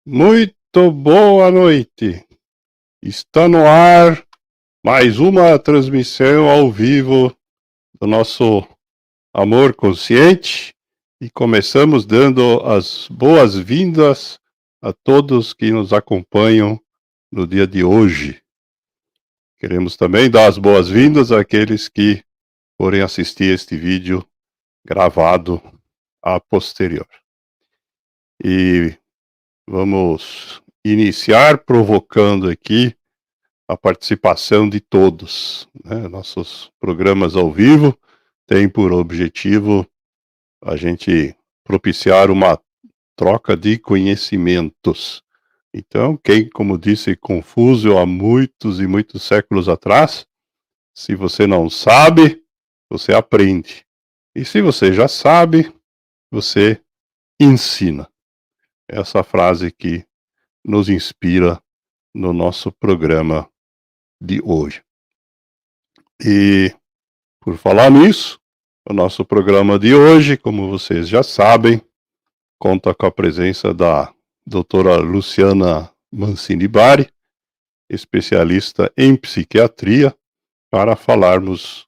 Muito boa noite. Está no ar mais uma transmissão ao vivo do nosso Amor Consciente e começamos dando as boas-vindas a todos que nos acompanham no dia de hoje. Queremos também dar as boas-vindas àqueles que forem assistir este vídeo gravado a posterior. E vamos iniciar provocando aqui a participação de todos, né? Nossos programas ao vivo têm por objetivo a gente propiciar uma troca de conhecimentos. Então, quem, como disse Confúcio há muitos e muitos séculos atrás, se você não sabe, você aprende. E se você já sabe, você ensina. Essa frase que nos inspira no nosso programa de hoje. E por falar nisso, o nosso programa de hoje, como vocês já sabem, conta com a presença da doutora Luciana Mancini Bari, especialista em psiquiatria, para falarmos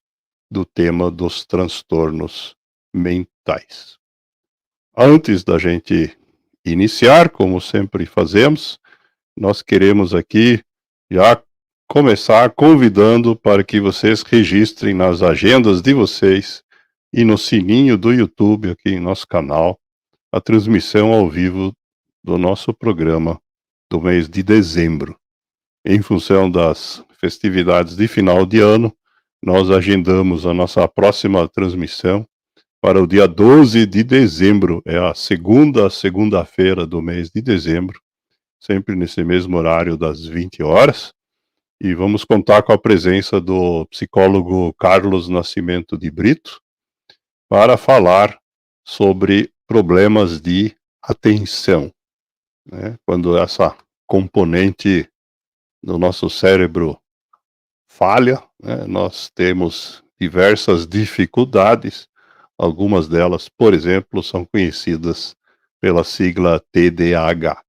do tema dos transtornos mentais. Antes da gente iniciar, como sempre fazemos, nós queremos aqui já começar convidando para que vocês registrem nas agendas de vocês e no sininho do YouTube aqui em nosso canal a transmissão ao vivo do nosso programa do mês de dezembro. Em função das festividades de final de ano, nós agendamos a nossa próxima transmissão para o dia 12 de dezembro, é a segunda-feira do mês de dezembro, sempre nesse mesmo horário das 20 horas. E vamos contar com a presença do psicólogo Carlos Nascimento de Brito para falar sobre problemas de atenção, né? Quando essa componente do nosso cérebro falha, né, nós temos diversas dificuldades, algumas delas, por exemplo, são conhecidas pela sigla TDAH.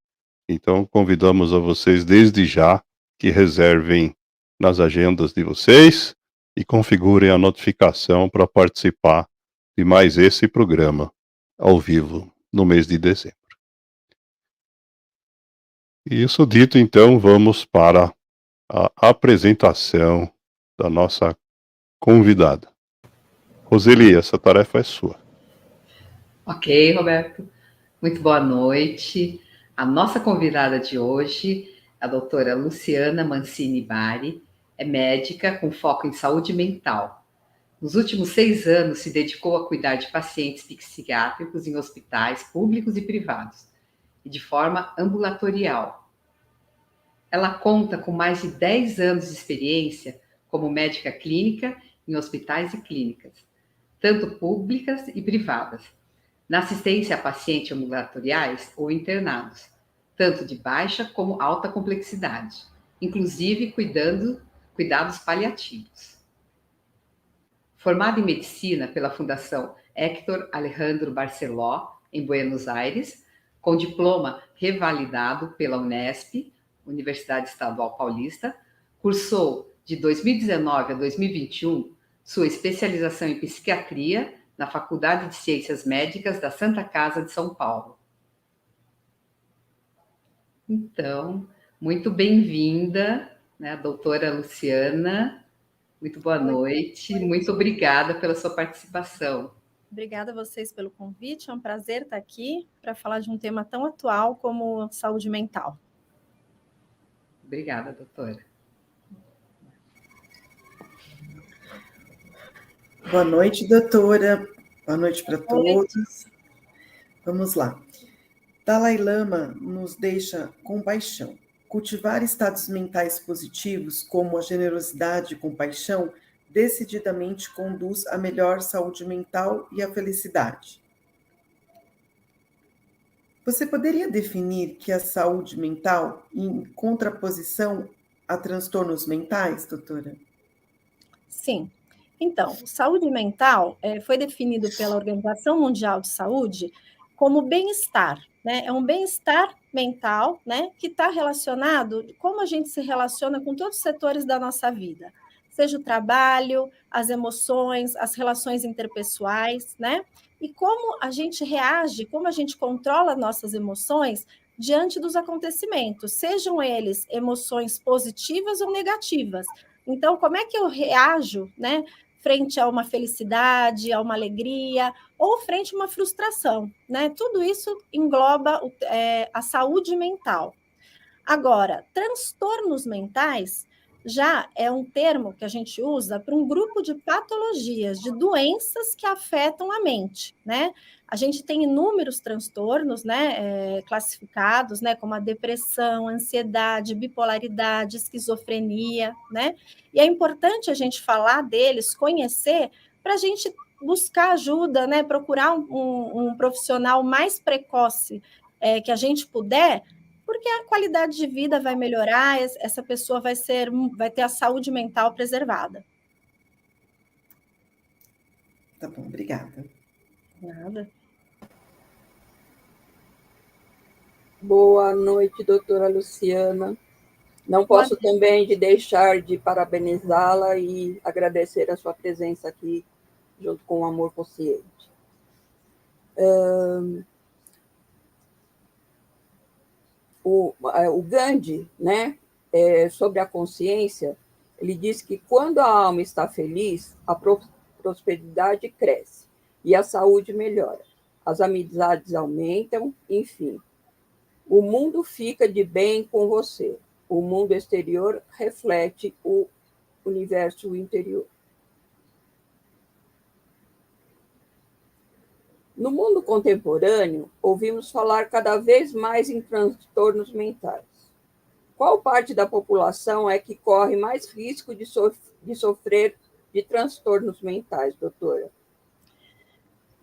Então, convidamos a vocês desde já que reservem nas agendas de vocês e configurem a notificação para participar de mais esse programa ao vivo no mês de dezembro. E isso dito, então, vamos para a apresentação da nossa convidada. Roseli, essa tarefa é sua. Ok, Roberto. Muito boa noite. A nossa convidada de hoje, a doutora Luciana Mancini Bari, é médica com foco em saúde mental. Nos últimos 6 anos, se dedicou a cuidar de pacientes psiquiátricos em hospitais públicos e privados, e de forma ambulatorial. Ela conta com mais de 10 anos de experiência como médica clínica em hospitais e clínicas, tanto públicas e privadas, na assistência a pacientes ambulatoriais ou internados, tanto de baixa como alta complexidade, inclusive cuidados paliativos. Formada em medicina pela Fundação Héctor Alejandro Barceló, em Buenos Aires, com diploma revalidado pela Unesp, Universidade Estadual Paulista, cursou de 2019 a 2021 sua especialização em psiquiatria na Faculdade de Ciências Médicas da Santa Casa de São Paulo. Então, muito bem-vinda, né, a doutora Luciana. Muito boa noite, muito obrigada pela sua participação. Obrigada a vocês pelo convite, é um prazer estar aqui para falar de um tema tão atual como saúde mental. Obrigada, doutora. Boa noite, doutora. Boa noite para todos. Vamos lá. Dalai Lama nos deixa compaixão. Cultivar estados mentais positivos, como a generosidade e compaixão, decididamente conduz à melhor saúde mental e à felicidade. Você poderia definir que a saúde mental em contraposição a transtornos mentais, doutora? Sim. Então, saúde mental foi definido pela Organização Mundial de Saúde como bem-estar, né? É um bem-estar mental, né, que está relacionado como a gente se relaciona com todos os setores da nossa vida, seja o trabalho, as emoções, as relações interpessoais, né? E como a gente reage, como a gente controla nossas emoções diante dos acontecimentos, sejam eles emoções positivas ou negativas. Então, como é que eu reajo, né, frente a uma felicidade, a uma alegria, ou frente a uma frustração, né? Tudo isso engloba a saúde mental. Agora, transtornos mentais já é um termo que a gente usa para um grupo de patologias, de doenças que afetam a mente, né? A gente tem inúmeros transtornos, né, classificados, né, como a depressão, ansiedade, bipolaridade, esquizofrenia, né? E é importante a gente falar deles, conhecer, para a gente buscar ajuda, né, procurar um profissional mais precoce que a gente puder, porque a qualidade de vida vai melhorar, essa pessoa vai ter a saúde mental preservada. Tá bom, obrigada. Nada. Boa noite, doutora Luciana. Não posso também de deixar de parabenizá-la e agradecer a sua presença aqui, junto com o Amor Consciente. O Gandhi, né, sobre a consciência, ele diz que quando a alma está feliz, a prosperidade cresce e a saúde melhora, as amizades aumentam, enfim. O mundo fica de bem com você. O mundo exterior reflete o universo interior. No mundo contemporâneo, ouvimos falar cada vez mais em transtornos mentais. Qual parte da população é que corre mais risco de sofrer de transtornos mentais, doutora?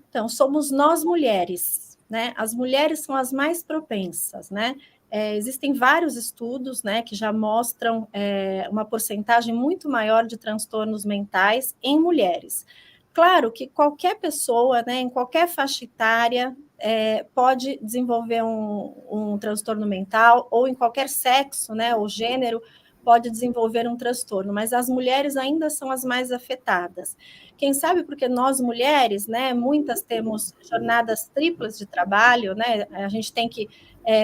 Então, somos nós mulheres, né? As mulheres são as mais propensas, né? Existem vários estudos, né, que já mostram uma porcentagem muito maior de transtornos mentais em mulheres. Claro que qualquer pessoa, né, em qualquer faixa etária, pode desenvolver um transtorno mental, ou em qualquer sexo, né, ou gênero, pode desenvolver um transtorno, mas as mulheres ainda são as mais afetadas. Quem sabe porque nós mulheres, né, muitas temos jornadas triplas de trabalho, né, a gente tem que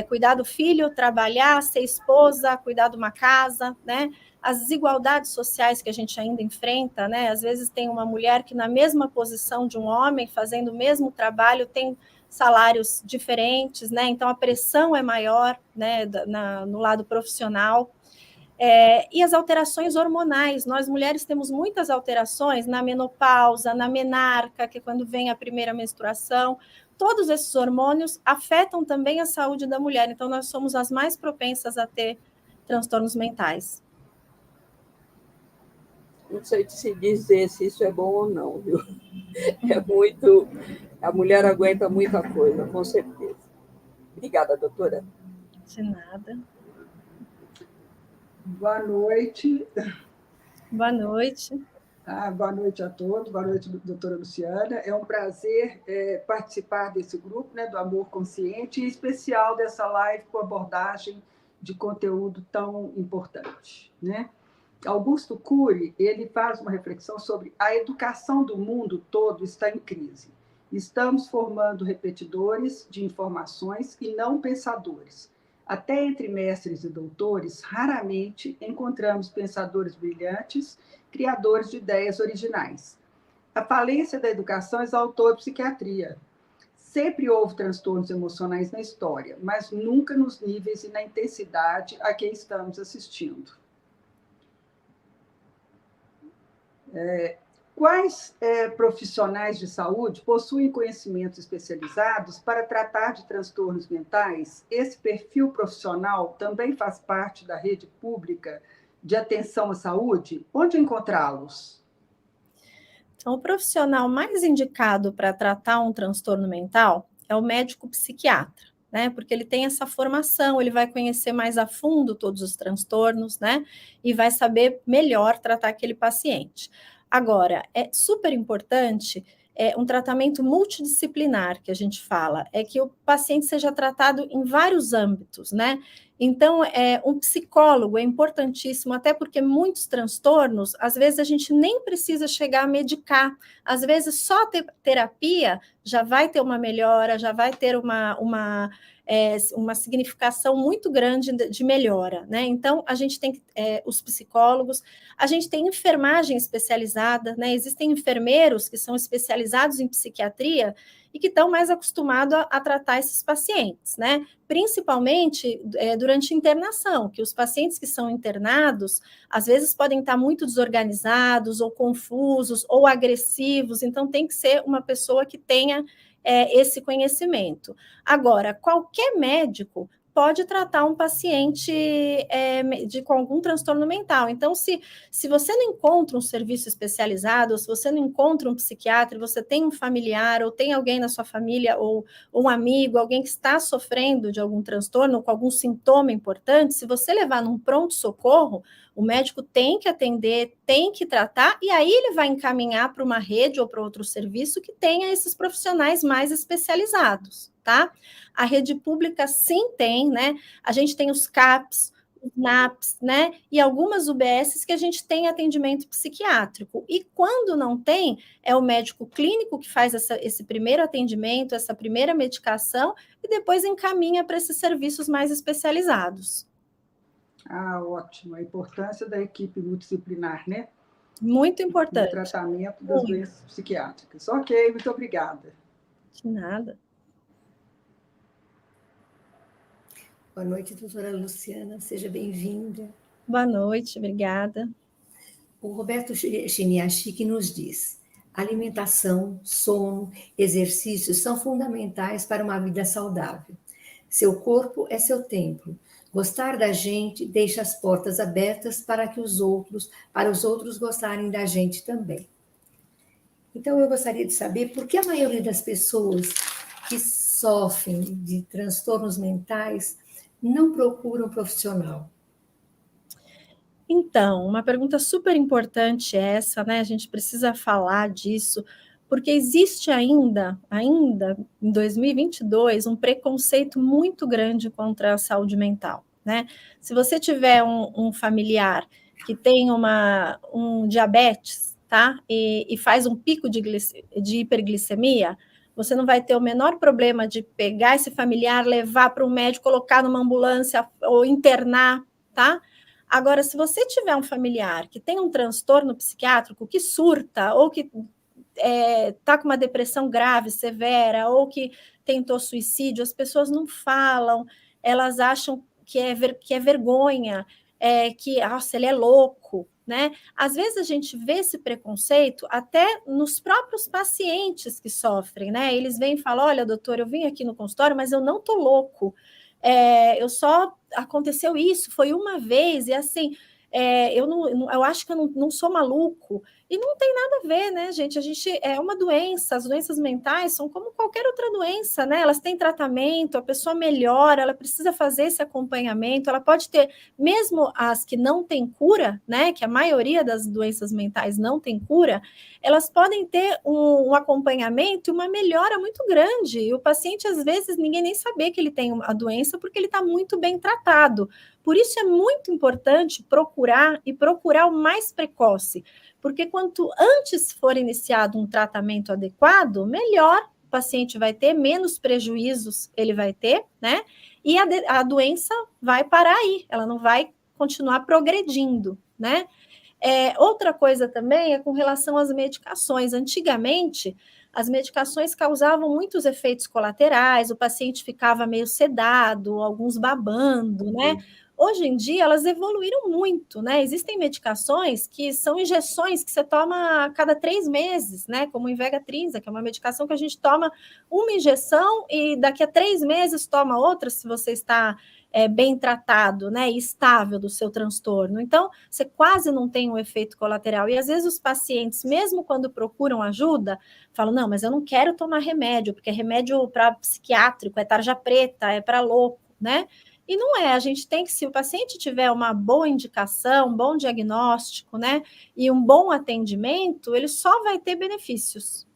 cuidar do filho, trabalhar, ser esposa, cuidar de uma casa, né, as desigualdades sociais que a gente ainda enfrenta, né, às vezes tem uma mulher que na mesma posição de um homem, fazendo o mesmo trabalho, tem salários diferentes, né, então a pressão é maior, né, no lado profissional. E as alterações hormonais, nós mulheres temos muitas alterações na menopausa, na menarca, que é quando vem a primeira menstruação, todos esses hormônios afetam também a saúde da mulher, então nós somos as mais propensas a ter transtornos mentais. Não sei se dizer se isso é bom ou não, viu? É muito... A mulher aguenta muita coisa, com certeza. Obrigada, doutora. De nada. Boa noite. Boa noite. Boa noite a todos, boa noite, doutora Luciana. É um prazer participar desse grupo, né, do Amor Consciente, em especial dessa live com abordagem de conteúdo tão importante, né? Augusto Cury, ele faz uma reflexão sobre a educação do mundo todo está em crise. Estamos formando repetidores de informações e não pensadores. Até entre mestres e doutores, raramente encontramos pensadores brilhantes, criadores de ideias originais. A falência da educação exaltou a psiquiatria. Sempre houve transtornos emocionais na história, mas nunca nos níveis e na intensidade a que estamos assistindo. Quais profissionais de saúde possuem conhecimentos especializados para tratar de transtornos mentais? Esse perfil profissional também faz parte da rede pública de atenção à saúde? Onde encontrá-los? Então, o profissional mais indicado para tratar um transtorno mental é o médico psiquiatra, né? Porque ele tem essa formação, ele vai conhecer mais a fundo todos os transtornos, né? E vai saber melhor tratar aquele paciente. Agora, é super importante um tratamento multidisciplinar, que a gente fala, é que o paciente seja tratado em vários âmbitos, né? Então, um psicólogo é importantíssimo, até porque muitos transtornos, às vezes a gente nem precisa chegar a medicar, às vezes só terapia já vai ter uma melhora, já vai ter uma significação muito grande de melhora, né? Então, a gente tem os psicólogos, a gente tem enfermagem especializada, né? Existem enfermeiros que são especializados em psiquiatria e que estão mais acostumados a tratar esses pacientes, né? Principalmente durante a internação, que os pacientes que são internados, às vezes podem estar muito desorganizados, ou confusos, ou agressivos, então tem que ser uma pessoa que tenha esse conhecimento. Agora, qualquer médico pode tratar um paciente com algum transtorno mental. Então, se você não encontra um serviço especializado, ou se você não encontra um psiquiatra, você tem um familiar, ou tem alguém na sua família, ou um amigo, alguém que está sofrendo de algum transtorno, ou com algum sintoma importante, se você levar num pronto-socorro, o médico tem que atender, tem que tratar, e aí ele vai encaminhar para uma rede ou para outro serviço que tenha esses profissionais mais especializados, tá? A rede pública sim tem, né? A gente tem os CAPs, os NAPs, né? E algumas UBSs que a gente tem atendimento psiquiátrico. E quando não tem, é o médico clínico que faz esse primeiro atendimento, essa primeira medicação, e depois encaminha para esses serviços mais especializados. Ah, ótimo. A importância da equipe multidisciplinar, né? Muito importante. No tratamento das doenças psiquiátricas. Ok, muito obrigada. De nada. Boa noite, doutora Luciana, seja bem-vinda. Boa noite, obrigada. O Roberto Chiniachi nos diz: alimentação, sono, exercícios são fundamentais para uma vida saudável. Seu corpo é seu templo. Gostar da gente deixa as portas abertas para os outros gostarem da gente também. Então, eu gostaria de saber por que a maioria das pessoas que sofrem de transtornos mentais não procuram um profissional? Então, uma pergunta super importante essa, né? A gente precisa falar disso, porque existe ainda em 2022, um preconceito muito grande contra a saúde mental, né? Se você tiver um familiar que tem um diabetes, tá? E faz um pico de hiperglicemia, você não vai ter o menor problema de pegar esse familiar, levar para um médico, colocar numa ambulância ou internar, tá? Agora, se você tiver um familiar que tem um transtorno psiquiátrico, que surta, ou que está com uma depressão grave, severa, ou que tentou suicídio, as pessoas não falam, elas acham que é vergonha, que, nossa, ele é louco, né? Às vezes a gente vê esse preconceito até nos próprios pacientes que sofrem, né? Eles vêm e falam: olha, doutor, eu vim aqui no consultório, mas eu não tô louco. Aconteceu isso, foi uma vez, e assim, eu acho que eu não sou maluco, e não tem nada a ver, né, gente? É uma doença, as doenças mentais são como qualquer outra doença, né? Elas têm tratamento, a pessoa melhora, ela precisa fazer esse acompanhamento, ela pode ter, mesmo as que não têm cura, né? Que a maioria das doenças mentais não tem cura, elas podem ter um acompanhamento e uma melhora muito grande. E o paciente, às vezes, ninguém nem sabe que ele tem a doença porque ele está muito bem tratado. Por isso é muito importante procurar o mais precoce, porque quanto antes for iniciado um tratamento adequado, melhor o paciente vai ter, menos prejuízos ele vai ter, né? E a doença vai parar aí, ela não vai continuar progredindo, né? Outra coisa também é com relação às medicações. Antigamente, as medicações causavam muitos efeitos colaterais, o paciente ficava meio sedado, alguns babando, né? Hoje em dia, elas evoluíram muito, né? Existem medicações que são injeções que você toma a cada 3 meses, né? Como o Invegatrinza, que é uma medicação que a gente toma uma injeção e daqui a 3 meses toma outra, se você está bem tratado, né? E estável do seu transtorno. Então, você quase não tem um efeito colateral. E às vezes os pacientes, mesmo quando procuram ajuda, falam: não, mas eu não quero tomar remédio, porque remédio para psiquiátrico é tarja preta, é para louco, né? E não é, a gente tem que, se o paciente tiver uma boa indicação, um bom diagnóstico, né, e um bom atendimento, ele só vai ter benefícios.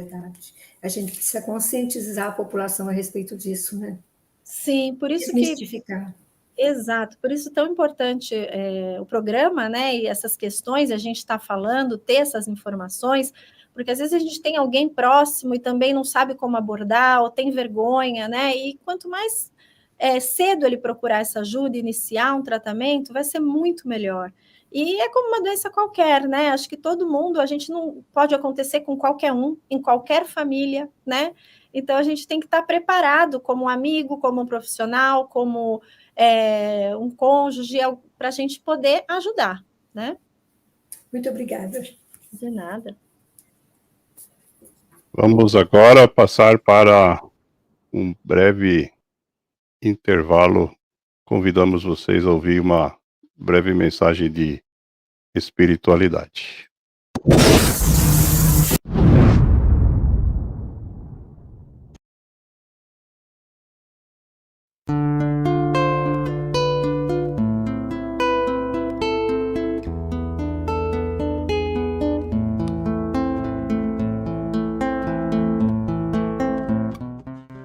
Verdade. A gente precisa conscientizar a população a respeito disso, né? Sim, por isso que... Desmistificar. Exato, por isso tão importante o programa, né, e essas questões, a gente está falando, ter essas informações, porque às vezes a gente tem alguém próximo e também não sabe como abordar, ou tem vergonha, né, e quanto mais cedo ele procurar essa ajuda, iniciar um tratamento, vai ser muito melhor. E é como uma doença qualquer, né, acho que todo mundo, a gente não pode acontecer com qualquer um, em qualquer família, né, então a gente tem que estar preparado como um amigo, como um profissional, como um cônjuge, para a gente poder ajudar, né? Muito obrigada. De nada. Vamos agora passar para um breve intervalo. Convidamos vocês a ouvir uma breve mensagem de espiritualidade.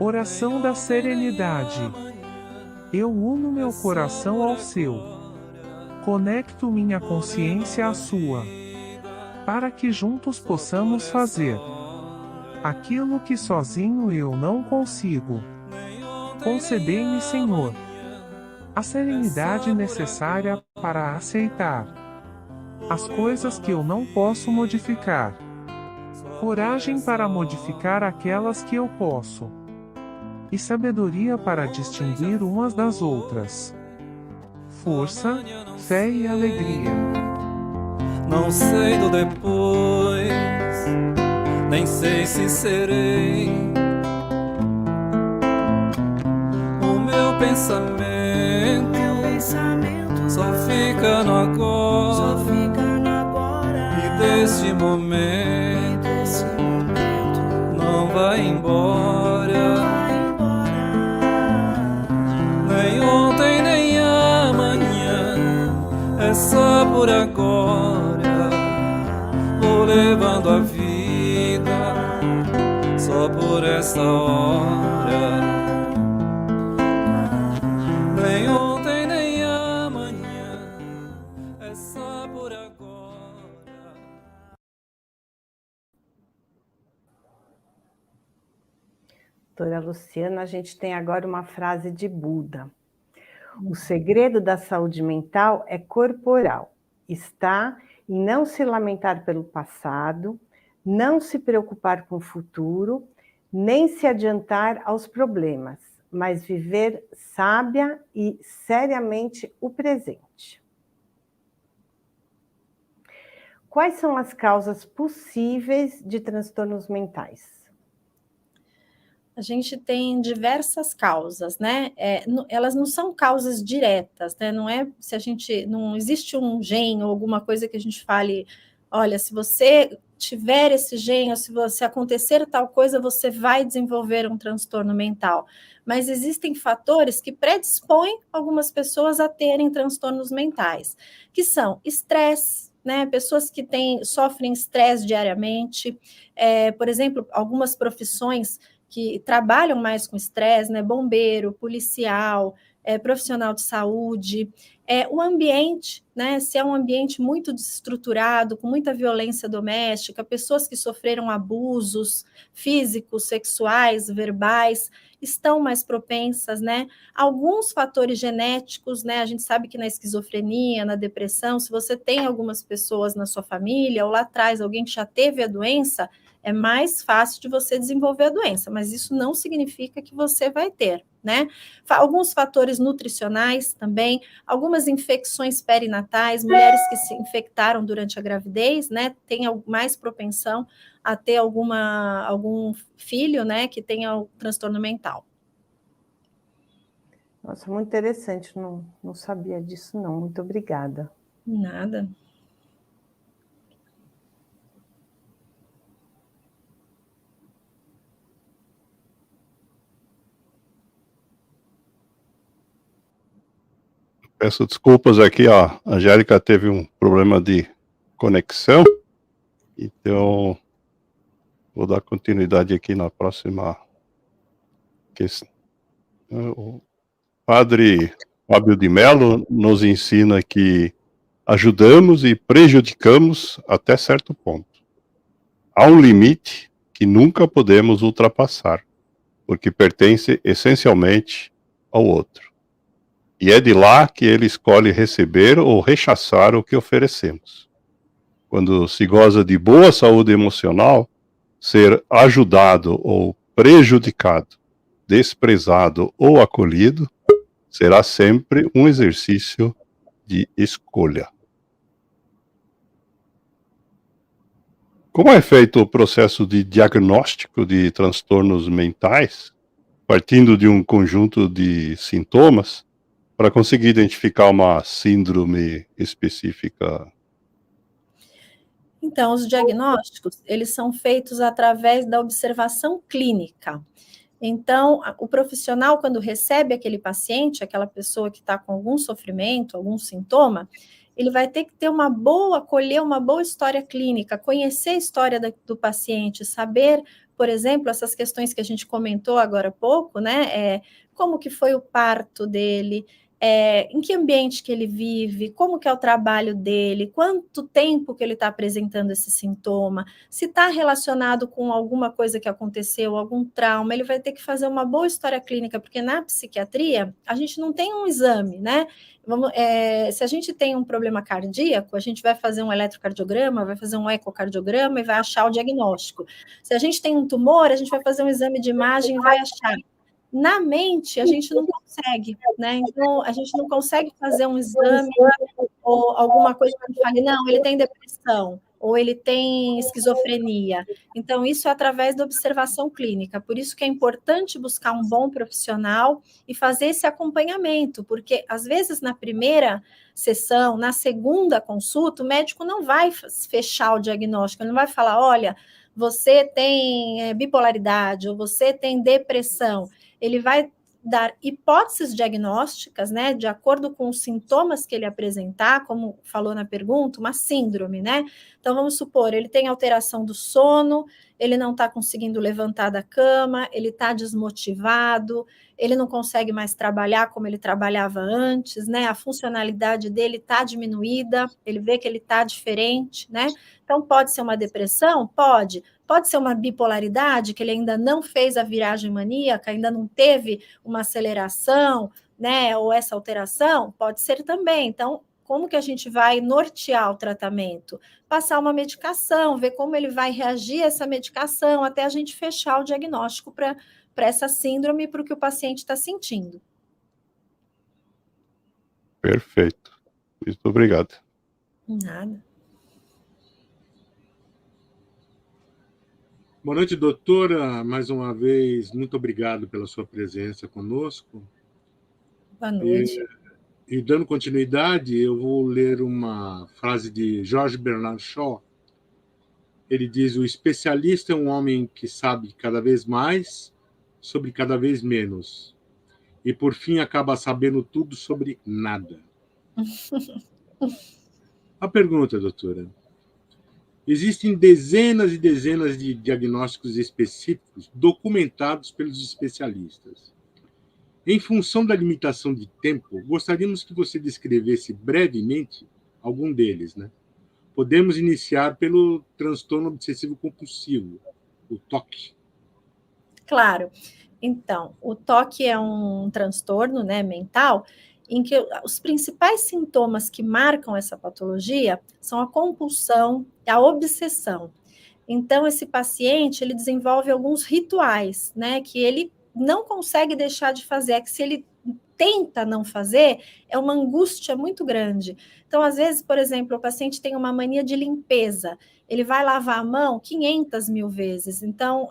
Oração da serenidade. Eu uno meu coração ao seu. Conecto minha consciência à sua. Para que juntos possamos fazer aquilo que sozinho eu não consigo. Concedei-me, Senhor, a serenidade necessária para aceitar as coisas que eu não posso modificar. Coragem para modificar aquelas que eu posso. E sabedoria para distinguir umas das outras. Força, fé e alegria. Não sei do depois, nem sei se serei. O meu pensamento só fica no agora, e deste momento não vai embora. Nem ontem, nem amanhã, é só por agora. Vou levando a vida só por essa hora. Nem ontem, nem amanhã, é só por agora. Doutora Luciana, a gente tem agora uma frase de Buda. O segredo da saúde mental é corporal. Está em não se lamentar pelo passado, não se preocupar com o futuro, nem se adiantar aos problemas, mas viver sábia e seriamente o presente. Quais são as causas possíveis de transtornos mentais? A gente tem diversas causas, né? Elas não são causas diretas, né? Não é se a gente não existe um gene ou alguma coisa que a gente fale, olha, se você tiver esse gene, ou se você acontecer tal coisa, você vai desenvolver um transtorno mental. Mas existem fatores que predispõem algumas pessoas a terem transtornos mentais, que são estresse, né? Pessoas que sofrem estresse diariamente, por exemplo, algumas profissões que trabalham mais com estresse, né? Bombeiro, policial, profissional de saúde, o ambiente, né? Se é um ambiente muito desestruturado, com muita violência doméstica, pessoas que sofreram abusos físicos, sexuais, verbais, estão mais propensas, né? Alguns fatores genéticos, né? A gente sabe que na esquizofrenia, na depressão, se você tem algumas pessoas na sua família, ou lá atrás alguém que já teve a doença, é mais fácil de você desenvolver a doença, mas isso não significa que você vai ter, né? Alguns fatores nutricionais também, algumas infecções perinatais, mulheres que se infectaram durante a gravidez, né, têm mais propensão a ter algum filho, né, que tenha o transtorno mental. Nossa, muito interessante, não sabia disso não, muito obrigada. Nada. Peço desculpas aqui, ó. A Angélica teve um problema de conexão, então Vou dar continuidade aqui na próxima questão. O padre Fábio de Mello nos ensina que ajudamos e prejudicamos até certo ponto. Há um limite que nunca podemos ultrapassar, porque pertence essencialmente ao outro. E é de lá que ele escolhe receber ou rechaçar o que oferecemos. Quando se goza de boa saúde emocional, ser ajudado ou prejudicado, desprezado ou acolhido, será sempre um exercício de escolha. Como é feito o processo de diagnóstico de transtornos mentais, partindo de um conjunto de sintomas, para conseguir identificar uma síndrome específica? Então, os diagnósticos, eles são feitos através da observação clínica. Então, o profissional, quando recebe aquele paciente, aquela pessoa que está com algum sofrimento, algum sintoma, ele vai ter que ter colher uma boa história clínica, conhecer a história do paciente, saber, por exemplo, essas questões que a gente comentou agora há pouco, né? Como que foi o parto dele, em que ambiente que ele vive, como que é o trabalho dele, quanto tempo que ele está apresentando esse sintoma, se está relacionado com alguma coisa que aconteceu, algum trauma, ele vai ter que fazer uma boa história clínica, porque na psiquiatria a gente não tem um exame, né? Se a gente tem um problema cardíaco, a gente vai fazer um eletrocardiograma, vai fazer um ecocardiograma e vai achar o diagnóstico. Se a gente tem um tumor, a gente vai fazer um exame de imagem e vai achar. Na mente, a gente não consegue, né? Então, a gente não consegue fazer um exame ou alguma coisa que fale, não, ele tem depressão, ou ele tem esquizofrenia. Então, isso é através da observação clínica. Por isso que é importante buscar um bom profissional e fazer esse acompanhamento, porque, às vezes, na primeira sessão, na segunda consulta, o médico não vai fechar o diagnóstico, ele não vai falar, olha, você tem bipolaridade, ou você tem depressão. Ele vai dar hipóteses diagnósticas, né, de acordo com os sintomas que ele apresentar, como falou na pergunta, uma síndrome, né? Então, vamos supor, ele tem alteração do sono, ele não está conseguindo levantar da cama, ele está desmotivado, ele não consegue mais trabalhar como ele trabalhava antes, né? A funcionalidade dele está diminuída, ele vê que ele está diferente, né? Então, pode ser uma depressão? Pode. Pode ser uma bipolaridade, que ele ainda não fez a viragem maníaca, ainda não teve uma aceleração, né? Ou essa alteração? Pode ser também. Então, como que a gente vai nortear o tratamento? Passar uma medicação, ver como ele vai reagir a essa medicação, até a gente fechar o diagnóstico para essa síndrome e para o que o paciente está sentindo. Perfeito. Muito obrigado. Nada. Boa noite, doutora. Mais uma vez, muito obrigado pela sua presença conosco. Boa noite. E dando continuidade, eu vou ler uma frase de George Bernard Shaw. Ele diz: o especialista é um homem que sabe cada vez mais sobre cada vez menos. E, por fim, acaba sabendo tudo sobre nada. A pergunta, doutora. Existem dezenas e dezenas de diagnósticos específicos documentados pelos especialistas. Em função da limitação de tempo, gostaríamos que você descrevesse brevemente algum deles, né? Podemos iniciar pelo transtorno obsessivo-compulsivo, o TOC. Claro. Então, o TOC é um transtorno, né, mental, em que os principais sintomas que marcam essa patologia são a compulsão e a obsessão. Então, esse paciente, ele desenvolve alguns rituais, né, que ele não consegue deixar de fazer, é que se ele tenta não fazer, é uma angústia muito grande. Então, às vezes, por exemplo, o paciente tem uma mania de limpeza, ele vai lavar a mão 500 mil vezes. Então,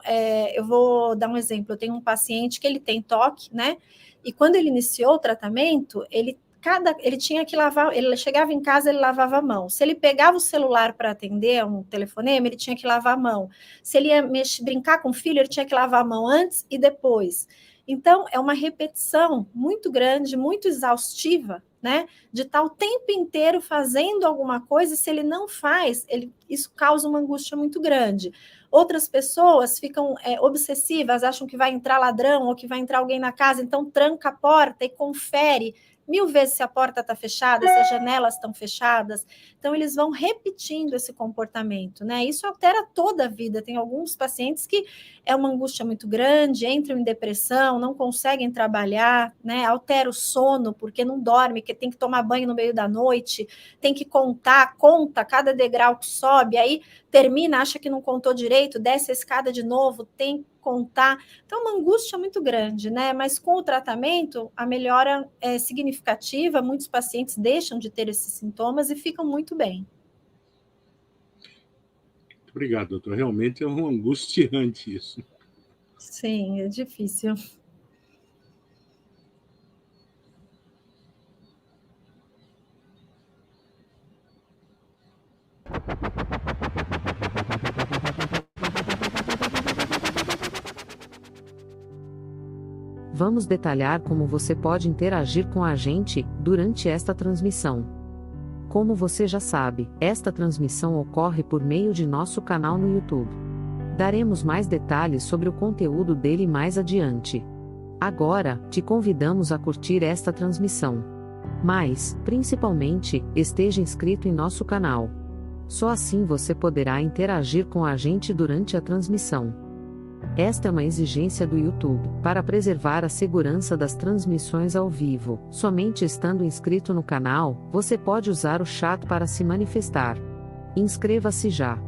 eu vou dar um exemplo, eu tenho um paciente que ele tem TOC, né, e quando ele iniciou o tratamento, ele tinha que lavar, ele chegava em casa, ele lavava a mão. Se ele pegava o celular para atender um telefonema, ele tinha que lavar a mão. Se ele ia brincar com o filho, ele tinha que lavar a mão antes e depois. Então, é uma repetição muito grande, muito exaustiva, né? De estar o tempo inteiro fazendo alguma coisa, e se ele não faz, isso causa uma angústia muito grande. Outras pessoas ficam obsessivas, acham que vai entrar ladrão ou que vai entrar alguém na casa, então tranca a porta e confere 1000 vezes se a porta está fechada, se as janelas estão fechadas. Então, eles vão repetindo esse comportamento, né? Isso altera toda a vida. Tem alguns pacientes que é uma angústia muito grande, entram em depressão, não conseguem trabalhar, né? Altera o sono, porque não dorme, que tem que tomar banho no meio da noite, tem que conta cada degrau que sobe, aí termina, acha que não contou direito, desce a escada de novo, tem que contar. Então, uma angústia muito grande, né? Mas com o tratamento, a melhora é significativa, muitos pacientes deixam de ter esses sintomas e ficam muito bem. Muito obrigado, doutor. Realmente é um angustiante isso. Sim, é difícil. Vamos detalhar como você pode interagir com a gente durante esta transmissão. Como você já sabe, esta transmissão ocorre por meio de nosso canal no YouTube. Daremos mais detalhes sobre o conteúdo dele mais adiante. Agora, te convidamos a curtir esta transmissão. Mas, principalmente, esteja inscrito em nosso canal. Só assim você poderá interagir com a gente durante a transmissão. Esta é uma exigência do YouTube, para preservar a segurança das transmissões ao vivo. Somente estando inscrito no canal, você pode usar o chat para se manifestar. Inscreva-se já.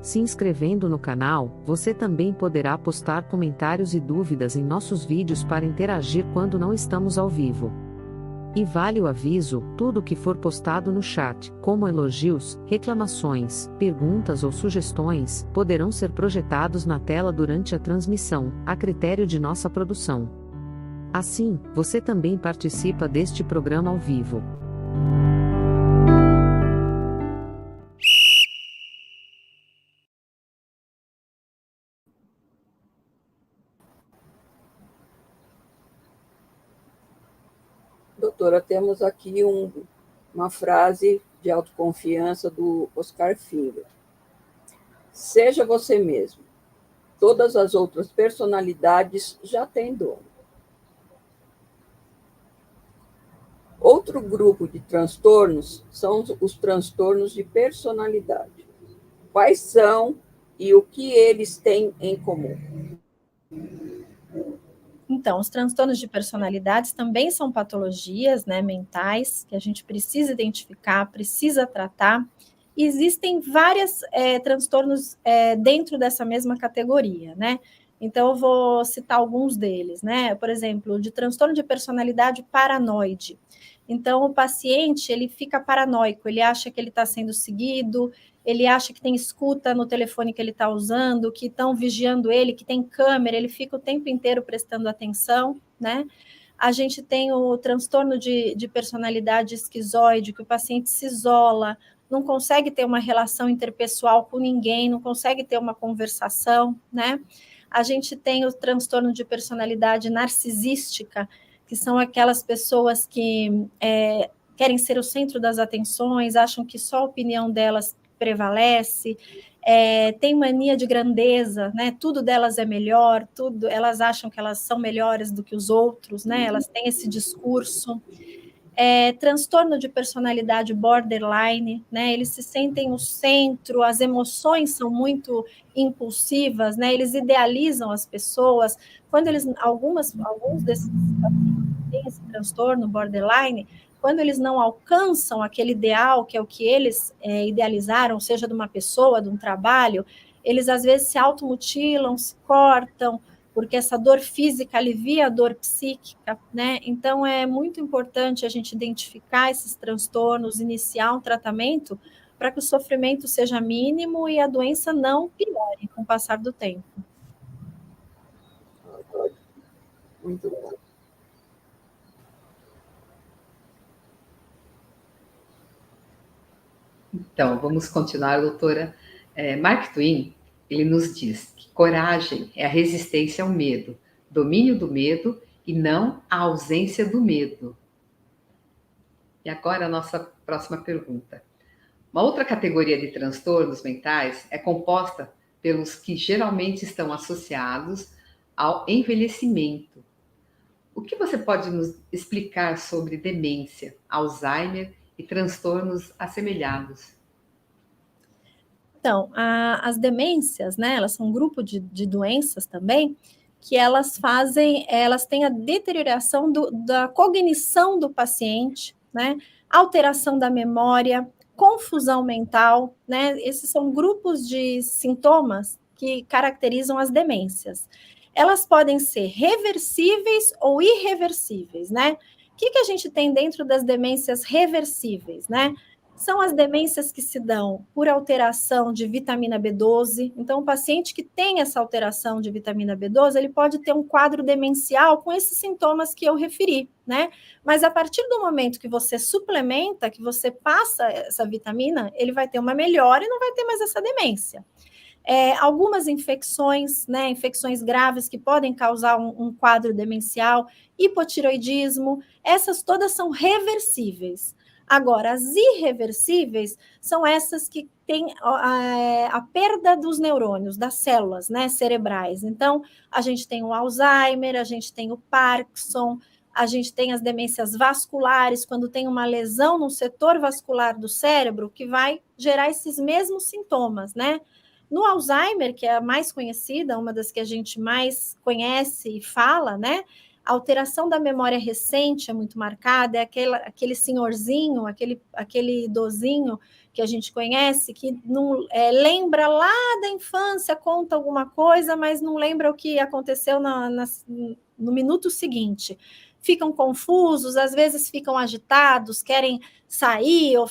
Se inscrevendo no canal, você também poderá postar comentários e dúvidas em nossos vídeos para interagir quando não estamos ao vivo. E vale o aviso, tudo que for postado no chat, como elogios, reclamações, perguntas ou sugestões, poderão ser projetados na tela durante a transmissão, a critério de nossa produção. Assim, você também participa deste programa ao vivo. Doutora, temos aqui uma frase de autoconfiança do Oscar Finger. Seja você mesmo. Todas as outras personalidades já têm dono. Outro grupo de transtornos são os transtornos de personalidade. Quais são e o que eles têm em comum? Então, os transtornos de personalidades também são patologias, né, mentais, que a gente precisa identificar, precisa tratar. E existem vários transtornos dentro dessa mesma categoria, né? Então, eu vou citar alguns deles, né? Por exemplo, de transtorno de personalidade paranoide. Então, o paciente, ele fica paranoico, ele acha que ele está sendo seguido, ele acha que tem escuta no telefone que ele está usando, que estão vigiando ele, que tem câmera, ele fica o tempo inteiro prestando atenção, né? A gente tem o transtorno de personalidade esquizoide, que o paciente se isola, não consegue ter uma relação interpessoal com ninguém, não consegue ter uma conversação, né? A gente tem o transtorno de personalidade narcisística, que são aquelas pessoas que querem ser o centro das atenções, acham que só a opinião delas prevalece, tem mania de grandeza, né? Tudo delas é melhor, tudo, elas acham que elas são melhores do que os outros, né? Elas têm esse discurso. Transtorno de personalidade borderline, né? Eles se sentem o centro, as emoções são muito impulsivas, né? Eles idealizam as pessoas. Quando alguns desses pacientes têm esse transtorno borderline, quando eles não alcançam aquele ideal, que é o que eles idealizaram, seja de uma pessoa, de um trabalho, eles às vezes se automutilam, se cortam, porque essa dor física alivia a dor psíquica, né? Então, é muito importante a gente identificar esses transtornos, iniciar um tratamento para que o sofrimento seja mínimo e a doença não piore com o passar do tempo. Muito bom. Então, vamos continuar, doutora. Mark Twain, ele nos diz que coragem é a resistência ao medo, domínio do medo e não a ausência do medo. E agora a nossa próxima pergunta. Uma outra categoria de transtornos mentais é composta pelos que geralmente estão associados ao envelhecimento. O que você pode nos explicar sobre demência, Alzheimer e transtornos assemelhados? Então, as demências, né, elas são um grupo de doenças também, que elas têm a deterioração da cognição do paciente, né, alteração da memória, confusão mental, né, esses são grupos de sintomas que caracterizam as demências. Elas podem ser reversíveis ou irreversíveis, né? O que a gente tem dentro das demências reversíveis, né? São as demências que se dão por alteração de vitamina B12. Então, o paciente que tem essa alteração de vitamina B12, ele pode ter um quadro demencial com esses sintomas que eu referi, né? Mas a partir do momento que você suplementa, que você passa essa vitamina, ele vai ter uma melhora e não vai ter mais essa demência. Algumas infecções, né, infecções graves que podem causar um quadro demencial, hipotiroidismo, essas todas são reversíveis. Agora, as irreversíveis são essas que têm a perda dos neurônios, das células, né, cerebrais. Então, a gente tem o Alzheimer, a gente tem o Parkinson, a gente tem as demências vasculares, quando tem uma lesão no setor vascular do cérebro, que vai gerar esses mesmos sintomas, né? No Alzheimer, que é a mais conhecida, uma das que a gente mais conhece e fala, né? A alteração da memória recente é muito marcada, é aquele senhorzinho, aquele idosinho que a gente conhece, que não lembra lá da infância, conta alguma coisa, mas não lembra o que aconteceu no minuto seguinte. Ficam confusos, às vezes ficam agitados, querem sair ou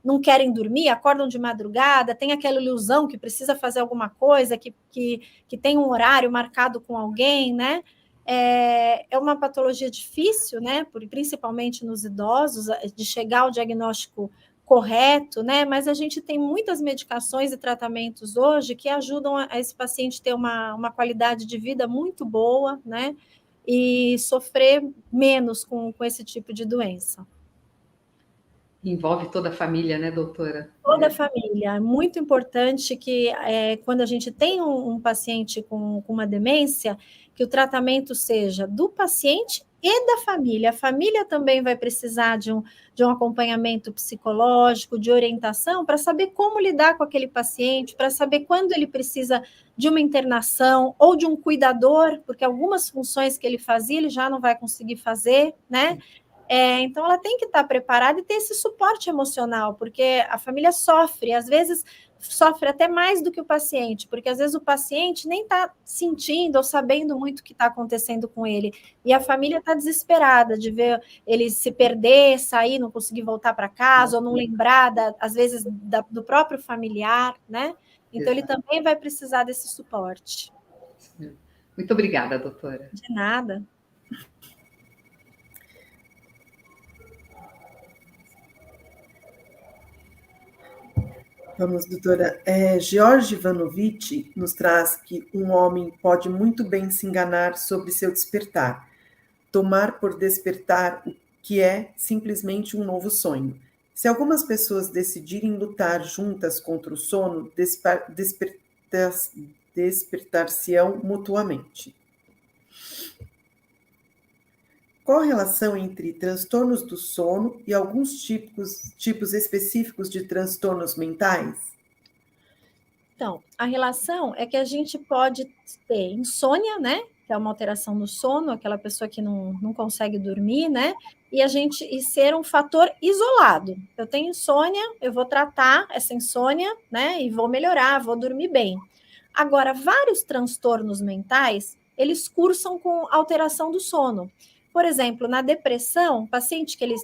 não querem dormir, acordam de madrugada, tem aquela ilusão que precisa fazer alguma coisa, que tem um horário marcado com alguém, né? É uma patologia difícil, né? Principalmente nos idosos, de chegar ao diagnóstico correto, né? Mas a gente tem muitas medicações e tratamentos hoje que ajudam a esse paciente ter uma qualidade de vida muito boa, né? E sofrer menos com esse tipo de doença. Envolve toda a família, né, doutora? Toda a família. É muito importante que, quando a gente tem um paciente com uma demência, que o tratamento seja do paciente e da família. A família também vai precisar de um acompanhamento psicológico, de orientação, para saber como lidar com aquele paciente, para saber quando ele precisa de uma internação ou de um cuidador, porque algumas funções que ele fazia, ele já não vai conseguir fazer, né? Então, ela tem que estar preparada e ter esse suporte emocional, porque a família sofre, às vezes sofre até mais do que o paciente, porque às vezes o paciente nem está sentindo ou sabendo muito o que está acontecendo com ele, e a família está desesperada de ver ele se perder, sair, não conseguir voltar para casa, ou não lembrar, às vezes, do próprio familiar, né? Então, ele também vai precisar desse suporte. Muito obrigada, doutora. De nada. Vamos, doutora. George Ivanovich nos traz que um homem pode muito bem se enganar sobre seu despertar, tomar por despertar o que é simplesmente um novo sonho. Se algumas pessoas decidirem lutar juntas contra o sono, despertar-se-ão mutuamente. Qual a relação entre transtornos do sono e alguns tipos específicos de transtornos mentais? Então, a relação é que a gente pode ter insônia, né? Que é uma alteração no sono, aquela pessoa que não consegue dormir, né? E ser um fator isolado. Eu tenho insônia, eu vou tratar essa insônia, né? E vou melhorar, vou dormir bem. Agora, vários transtornos mentais, eles cursam com alteração do sono. Por exemplo, na depressão, paciente que ele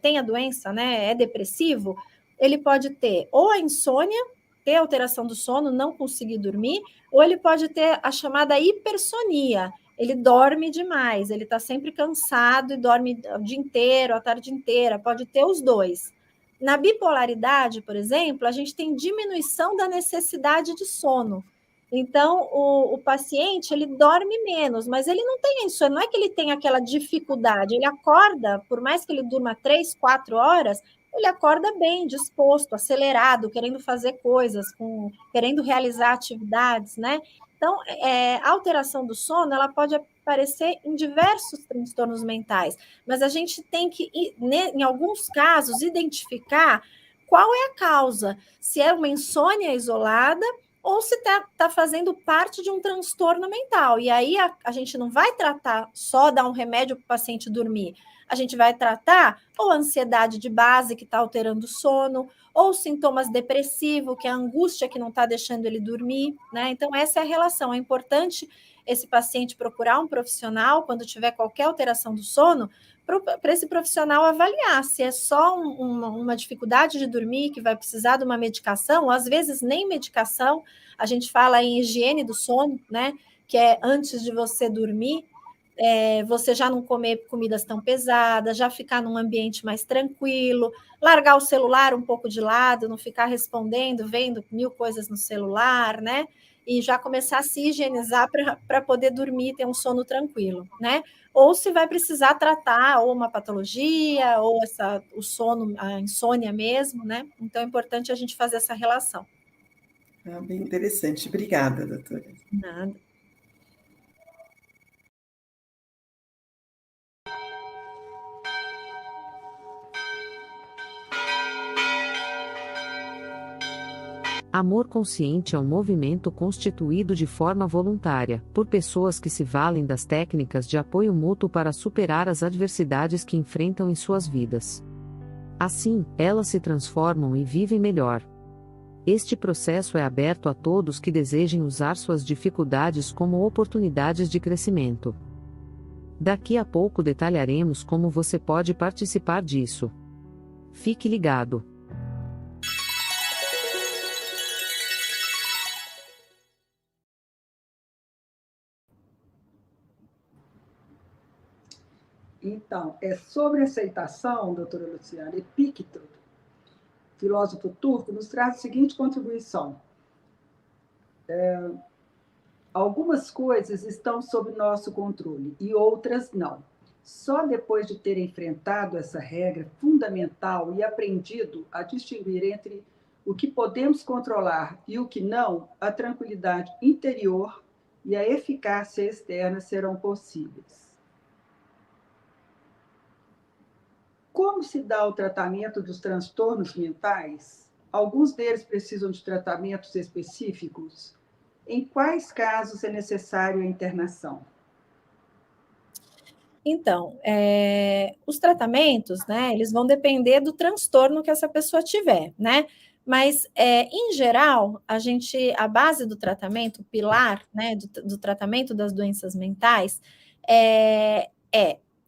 tem a doença, né, é depressivo, ele pode ter ou a insônia, ter alteração do sono, não conseguir dormir, ou ele pode ter a chamada hipersonia. Ele dorme demais, ele está sempre cansado e dorme o dia inteiro, a tarde inteira, pode ter os dois. Na bipolaridade, por exemplo, a gente tem diminuição da necessidade de sono. Então, o paciente, ele dorme menos, mas ele não tem isso, não é que ele tem aquela dificuldade, ele acorda, por mais que ele durma 3, 4 horas, ele acorda bem, disposto, acelerado, querendo fazer coisas, querendo realizar atividades, né? Então, a alteração do sono, ela pode aparecer em diversos transtornos mentais, mas a gente tem que, em alguns casos, identificar qual é a causa, se é uma insônia isolada ou se está fazendo parte de um transtorno mental. E aí a gente não vai tratar só dar um remédio para o paciente dormir, a gente vai tratar ou a ansiedade de base que está alterando o sono, ou sintomas depressivos, que é a angústia que não está deixando ele dormir, né? Então, essa é a relação. É importante esse paciente procurar um profissional quando tiver qualquer alteração do sono, para esse profissional avaliar se é só uma dificuldade de dormir, que vai precisar de uma medicação, ou às vezes nem medicação. A gente fala em higiene do sono, né? Que é antes de você dormir, você já não comer comidas tão pesadas, já ficar num ambiente mais tranquilo, largar o celular um pouco de lado, não ficar respondendo, vendo 1000 coisas no celular, né? E já começar a se higienizar para poder dormir, ter um sono tranquilo, né? Ou se vai precisar tratar ou uma patologia, ou o sono, a insônia mesmo, né? Então é importante a gente fazer essa relação. Bem interessante. Obrigada, doutora. Nada. Amor consciente é um movimento constituído de forma voluntária, por pessoas que se valem das técnicas de apoio mútuo para superar as adversidades que enfrentam em suas vidas. Assim, elas se transformam e vivem melhor. Este processo é aberto a todos que desejem usar suas dificuldades como oportunidades de crescimento. Daqui a pouco detalharemos como você pode participar disso. Fique ligado. Então, sobre aceitação, doutora Luciana, Epícteto, filósofo turco, nos traz a seguinte contribuição. Algumas coisas estão sob nosso controle e outras não. Só depois de ter enfrentado essa regra fundamental e aprendido a distinguir entre o que podemos controlar e o que não, a tranquilidade interior e a eficácia externa serão possíveis. Como se dá o tratamento dos transtornos mentais? Alguns deles precisam de tratamentos específicos? Em quais casos é necessário a internação? Então, os tratamentos, né, eles vão depender do transtorno que essa pessoa tiver, né? Mas, em geral, a base do tratamento, o pilar, né, do tratamento das doenças mentais é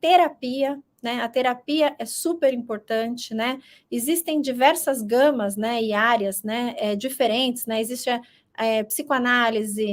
terapia, né? A terapia é super importante, né? Existem diversas gamas, né, e áreas, né, diferentes, né? Existe psicoanálise,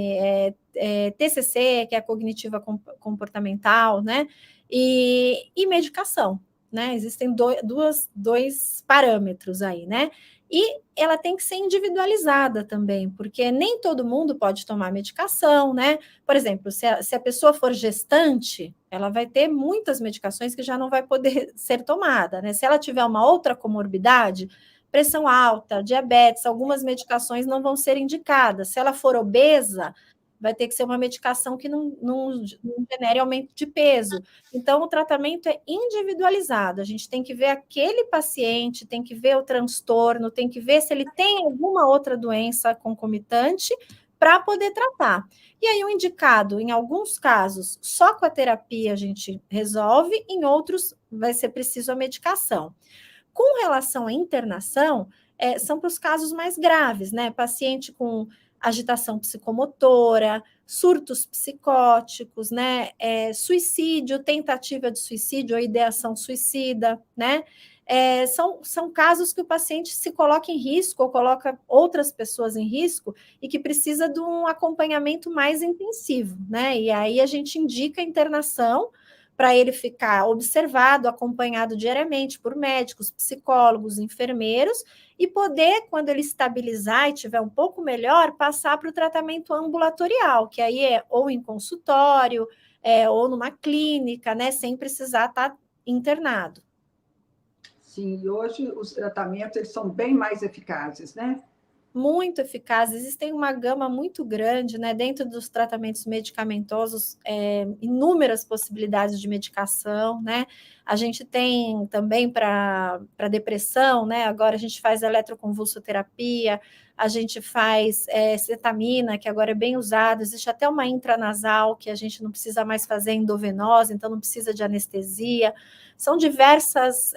TCC, que é a cognitiva comportamental, né? E medicação, né? Existem dois parâmetros aí, né? E ela tem que ser individualizada também, porque nem todo mundo pode tomar medicação, né? Por exemplo, se a pessoa for gestante, ela vai ter muitas medicações que já não vai poder ser tomada, né? Se ela tiver uma outra comorbidade, pressão alta, diabetes, algumas medicações não vão ser indicadas. Se ela for obesa, vai ter que ser uma medicação que não genere aumento de peso. Então, o tratamento é individualizado. A gente tem que ver aquele paciente, tem que ver o transtorno, tem que ver se ele tem alguma outra doença concomitante para poder tratar. E aí, o indicado, em alguns casos, só com a terapia a gente resolve, em outros vai ser preciso a medicação. Com relação à internação, são para os casos mais graves, né? Paciente com agitação psicomotora, surtos psicóticos, né? Suicídio, tentativa de suicídio ou ideação suicida, né? São casos que o paciente se coloca em risco ou coloca outras pessoas em risco e que precisa de um acompanhamento mais intensivo, né? E aí a gente indica a internação para ele ficar observado, acompanhado diariamente por médicos, psicólogos, enfermeiros, e poder, quando ele estabilizar e tiver um pouco melhor, passar para o tratamento ambulatorial, que aí é ou em consultório, ou numa clínica, né, sem precisar estar internado. Sim, e hoje os tratamentos eles são bem mais eficazes, né? Muito eficaz. Existem uma gama muito grande, né, dentro dos tratamentos medicamentosos, inúmeras possibilidades de medicação, né? A gente tem também para depressão, né? Agora a gente faz eletroconvulsoterapia, a gente faz cetamina, que agora é bem usado, existe até uma intranasal, que a gente não precisa mais fazer endovenosa, então não precisa de anestesia. São diversas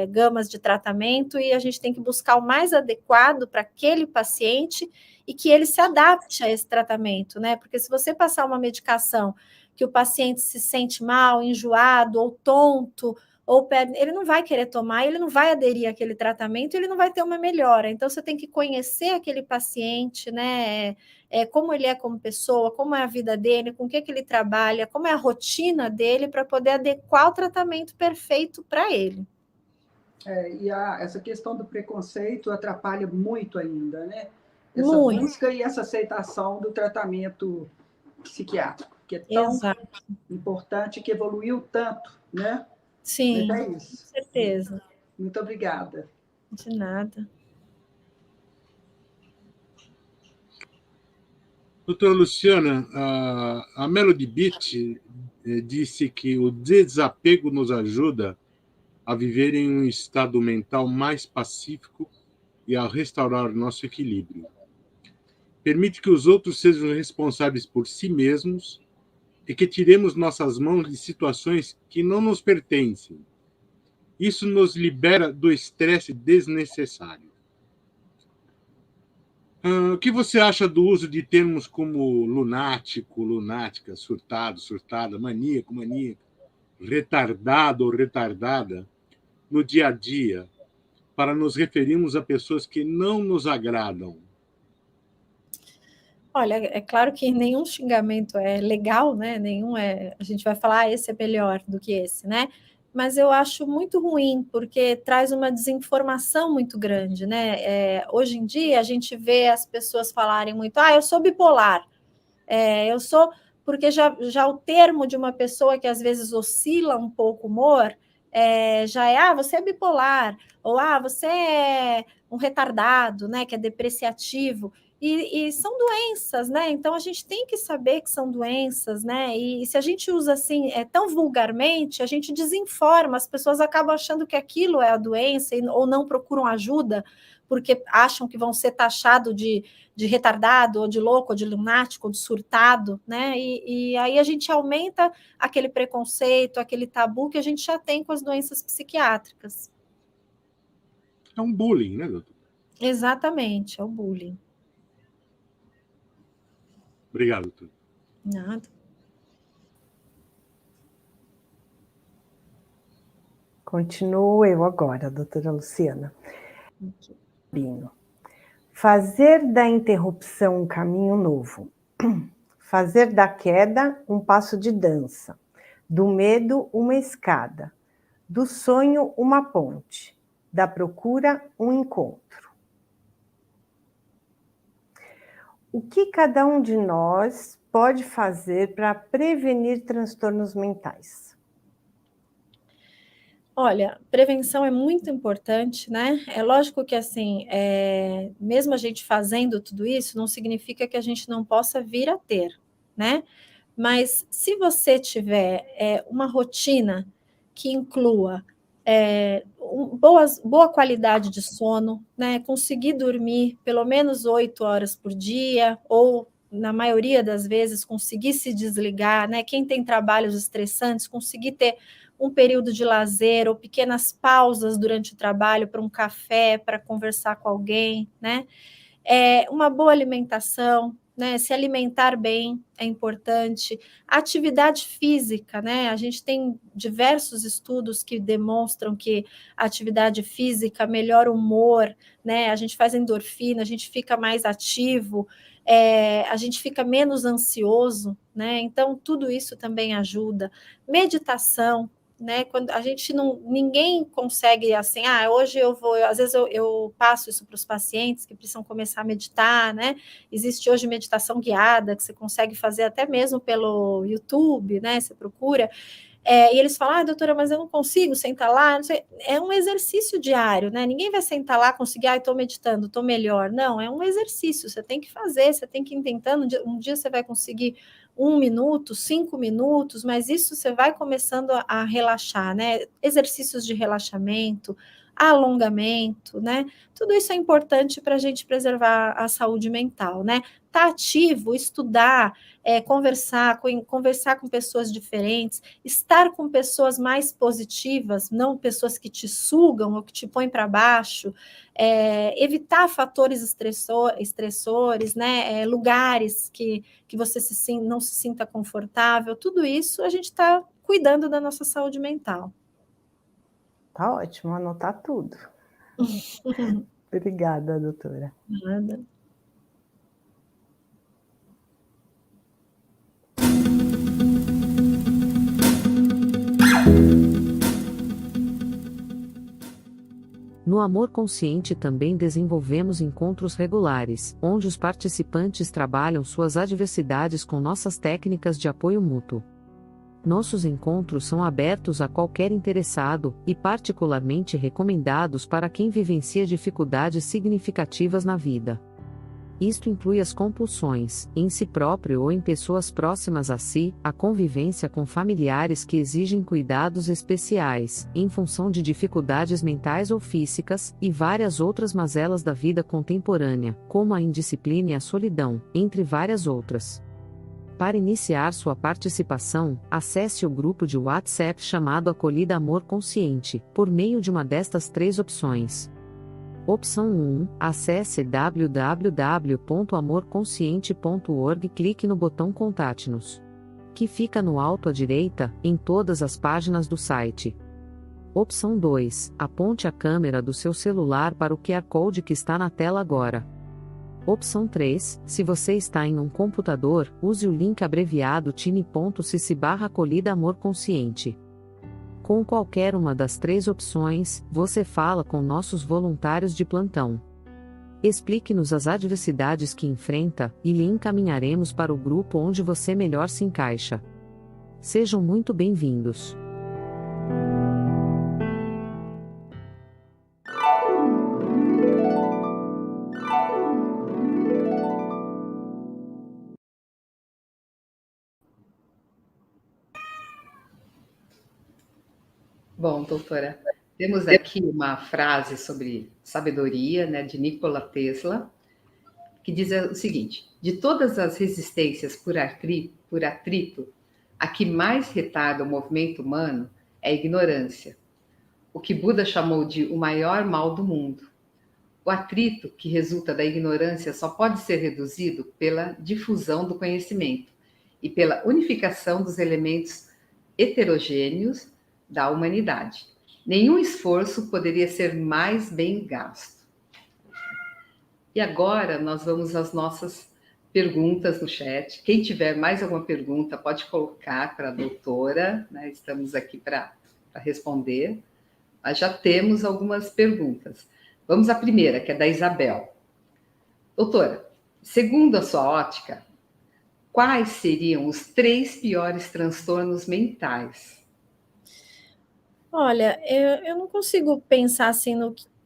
gamas de tratamento e a gente tem que buscar o mais adequado para aquele paciente e que ele se adapte a esse tratamento, né? Porque se você passar uma medicação que o paciente se sente mal, enjoado ou tonto, ele não vai querer tomar, ele não vai aderir àquele tratamento, ele não vai ter uma melhora. Então, você tem que conhecer aquele paciente, né? Como ele é como pessoa, como é a vida dele, com o que ele trabalha, como é a rotina dele, para poder adequar o tratamento perfeito para ele. E essa questão do preconceito atrapalha muito ainda, né? Essa busca e essa aceitação do tratamento psiquiátrico, que é tão importante, que evoluiu tanto, né? Sim, mas é isso. Com certeza. Muito obrigada. De nada. Doutora Luciana, a Melody Beat disse que o desapego nos ajuda a viver em um estado mental mais pacífico e a restaurar nosso equilíbrio. Permite que os outros sejam responsáveis por si mesmos e que tiremos nossas mãos de situações que não nos pertencem. Isso nos libera do estresse desnecessário. O que você acha do uso de termos como lunático, lunática, surtado, surtada, maníaco, maníaca, retardado ou retardada no dia a dia, para nos referirmos a pessoas que não nos agradam? Olha, é claro que nenhum xingamento é legal, né? A gente vai falar, esse é melhor do que esse, né? Mas eu acho muito ruim, porque traz uma desinformação muito grande, né? Hoje em dia, a gente vê as pessoas falarem muito, eu sou bipolar, eu sou... Porque já o termo de uma pessoa que às vezes oscila um pouco o humor, já você é bipolar, ou você é um retardado, né? Que é depreciativo. E são doenças, né? Então a gente tem que saber que são doenças, né? E se a gente usa assim tão vulgarmente, a gente desinforma, as pessoas acabam achando que aquilo é a doença ou não procuram ajuda, porque acham que vão ser taxados de retardado, ou de louco, ou de lunático, ou de surtado, né? E aí a gente aumenta aquele preconceito, aquele tabu que a gente já tem com as doenças psiquiátricas. É um bullying, né, doutor? Exatamente, é o bullying. Obrigado, doutor. Nada. Continuo eu agora, doutora Luciana. Fazer da interrupção um caminho novo. Fazer da queda um passo de dança. Do medo, uma escada. Do sonho, uma ponte. Da procura, um encontro. O que cada um de nós pode fazer para prevenir transtornos mentais? Olha, prevenção é muito importante, né? É lógico que, assim, mesmo a gente fazendo tudo isso, não significa que a gente não possa vir a ter, né? Mas se você tiver uma rotina que inclua boa qualidade de sono, né? Conseguir dormir pelo menos 8 horas por dia, ou, na maioria das vezes, conseguir se desligar, né? Quem tem trabalhos estressantes, conseguir ter um período de lazer ou pequenas pausas durante o trabalho para um café, para conversar com alguém, né? Uma boa alimentação, né? Se alimentar bem é importante. Atividade física, né? A gente tem diversos estudos que demonstram que a atividade física melhora o humor, né? A gente faz endorfina, a gente fica mais ativo, a gente fica menos ansioso, né? Então, tudo isso também ajuda. Meditação, né? Quando a gente ninguém consegue assim, hoje às vezes eu passo isso para os pacientes que precisam começar a meditar, né? Existe hoje meditação guiada que você consegue fazer até mesmo pelo YouTube, né? Você procura. E eles falam, doutora, mas eu não consigo sentar lá, não sei. É um exercício diário, né? Ninguém vai sentar lá, conseguir, estou meditando, estou melhor. Não, é um exercício, você tem que fazer, você tem que ir tentando, um dia você vai conseguir 1 minuto, 5 minutos, mas isso você vai começando a relaxar, né? Exercícios de relaxamento, alongamento, né? Tudo isso é importante para a gente preservar a saúde mental, né? Tá ativo, estudar, conversar com pessoas diferentes, estar com pessoas mais positivas, não pessoas que te sugam ou que te põem para baixo, evitar fatores estressores, né? Lugares que você não se sinta confortável, tudo isso a gente está cuidando da nossa saúde mental. Tá ótimo, anotar tudo. Obrigada, doutora. Nada. No Amor Consciente também desenvolvemos encontros regulares, onde os participantes trabalham suas adversidades com nossas técnicas de apoio mútuo. Nossos encontros são abertos a qualquer interessado, e particularmente recomendados para quem vivencia dificuldades significativas na vida. Isto inclui as compulsões, em si próprio ou em pessoas próximas a si, a convivência com familiares que exigem cuidados especiais, em função de dificuldades mentais ou físicas, e várias outras mazelas da vida contemporânea, como a indisciplina e a solidão, entre várias outras. Para iniciar sua participação, acesse o grupo de WhatsApp chamado Acolhida Amor Consciente, por meio de uma destas 3 opções. Opção 1, acesse www.amorconsciente.org e clique no botão Contate-nos, que fica no alto à direita, em todas as páginas do site. Opção 2, aponte a câmera do seu celular para o QR Code que está na tela agora. Opção 3, se você está em um computador, use o link abreviado tine.cc/acolhida amor consciente. Com qualquer uma das 3 opções, você fala com nossos voluntários de plantão. Explique-nos as adversidades que enfrenta, e lhe encaminharemos para o grupo onde você melhor se encaixa. Sejam muito bem-vindos. Bom, doutora, temos aqui uma frase sobre sabedoria, né, de Nikola Tesla, que diz o seguinte: de todas as resistências por atrito, a que mais retarda o movimento humano é a ignorância, o que Buda chamou de o maior mal do mundo. O atrito que resulta da ignorância só pode ser reduzido pela difusão do conhecimento e pela unificação dos elementos heterogêneos da humanidade. Nenhum esforço poderia ser mais bem gasto. E agora nós vamos às nossas perguntas no chat. Quem tiver mais alguma pergunta pode colocar para a doutora, né? Estamos aqui para responder. Mas já temos algumas perguntas. Vamos à primeira, que é da Isabel. Doutora, segundo a sua ótica, quais seriam os 3 piores transtornos mentais? Olha, eu não consigo pensar assim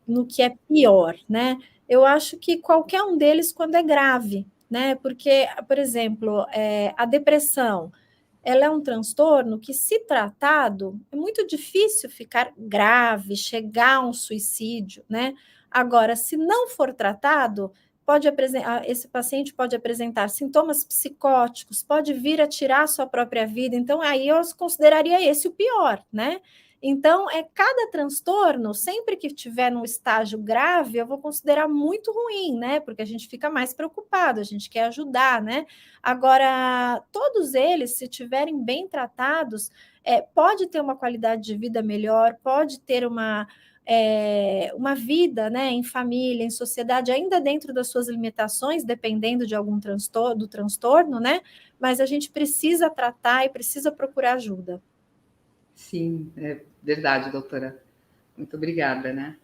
no que é pior, né? Eu acho que qualquer um deles, quando é grave, né? Porque, por exemplo, a depressão, ela é um transtorno que, se tratado, é muito difícil ficar grave, chegar a um suicídio, né? Agora, se não for tratado, esse paciente pode apresentar sintomas psicóticos, pode vir a tirar a sua própria vida. Então, aí eu consideraria esse o pior, né? Então, cada transtorno, sempre que estiver num estágio grave, eu vou considerar muito ruim, né? Porque a gente fica mais preocupado, a gente quer ajudar, né? Agora, todos eles, se estiverem bem tratados, pode ter uma qualidade de vida melhor, pode ter uma vida, né, em família, em sociedade, ainda dentro das suas limitações, dependendo de algum transtorno, né? Mas a gente precisa tratar e precisa procurar ajuda. Sim, é verdade, doutora. Muito obrigada, né?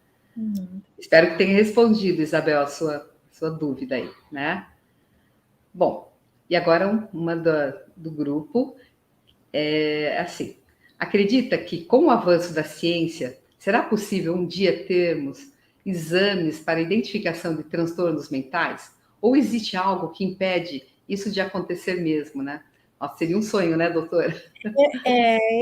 Espero que tenha respondido, Isabel, a sua dúvida aí, né? Bom, e agora uma do grupo é assim: acredita que, com o avanço da ciência, será possível um dia termos exames para identificação de transtornos mentais? Ou existe algo que impede isso de acontecer mesmo, né? Nossa, seria um sonho, né, doutora?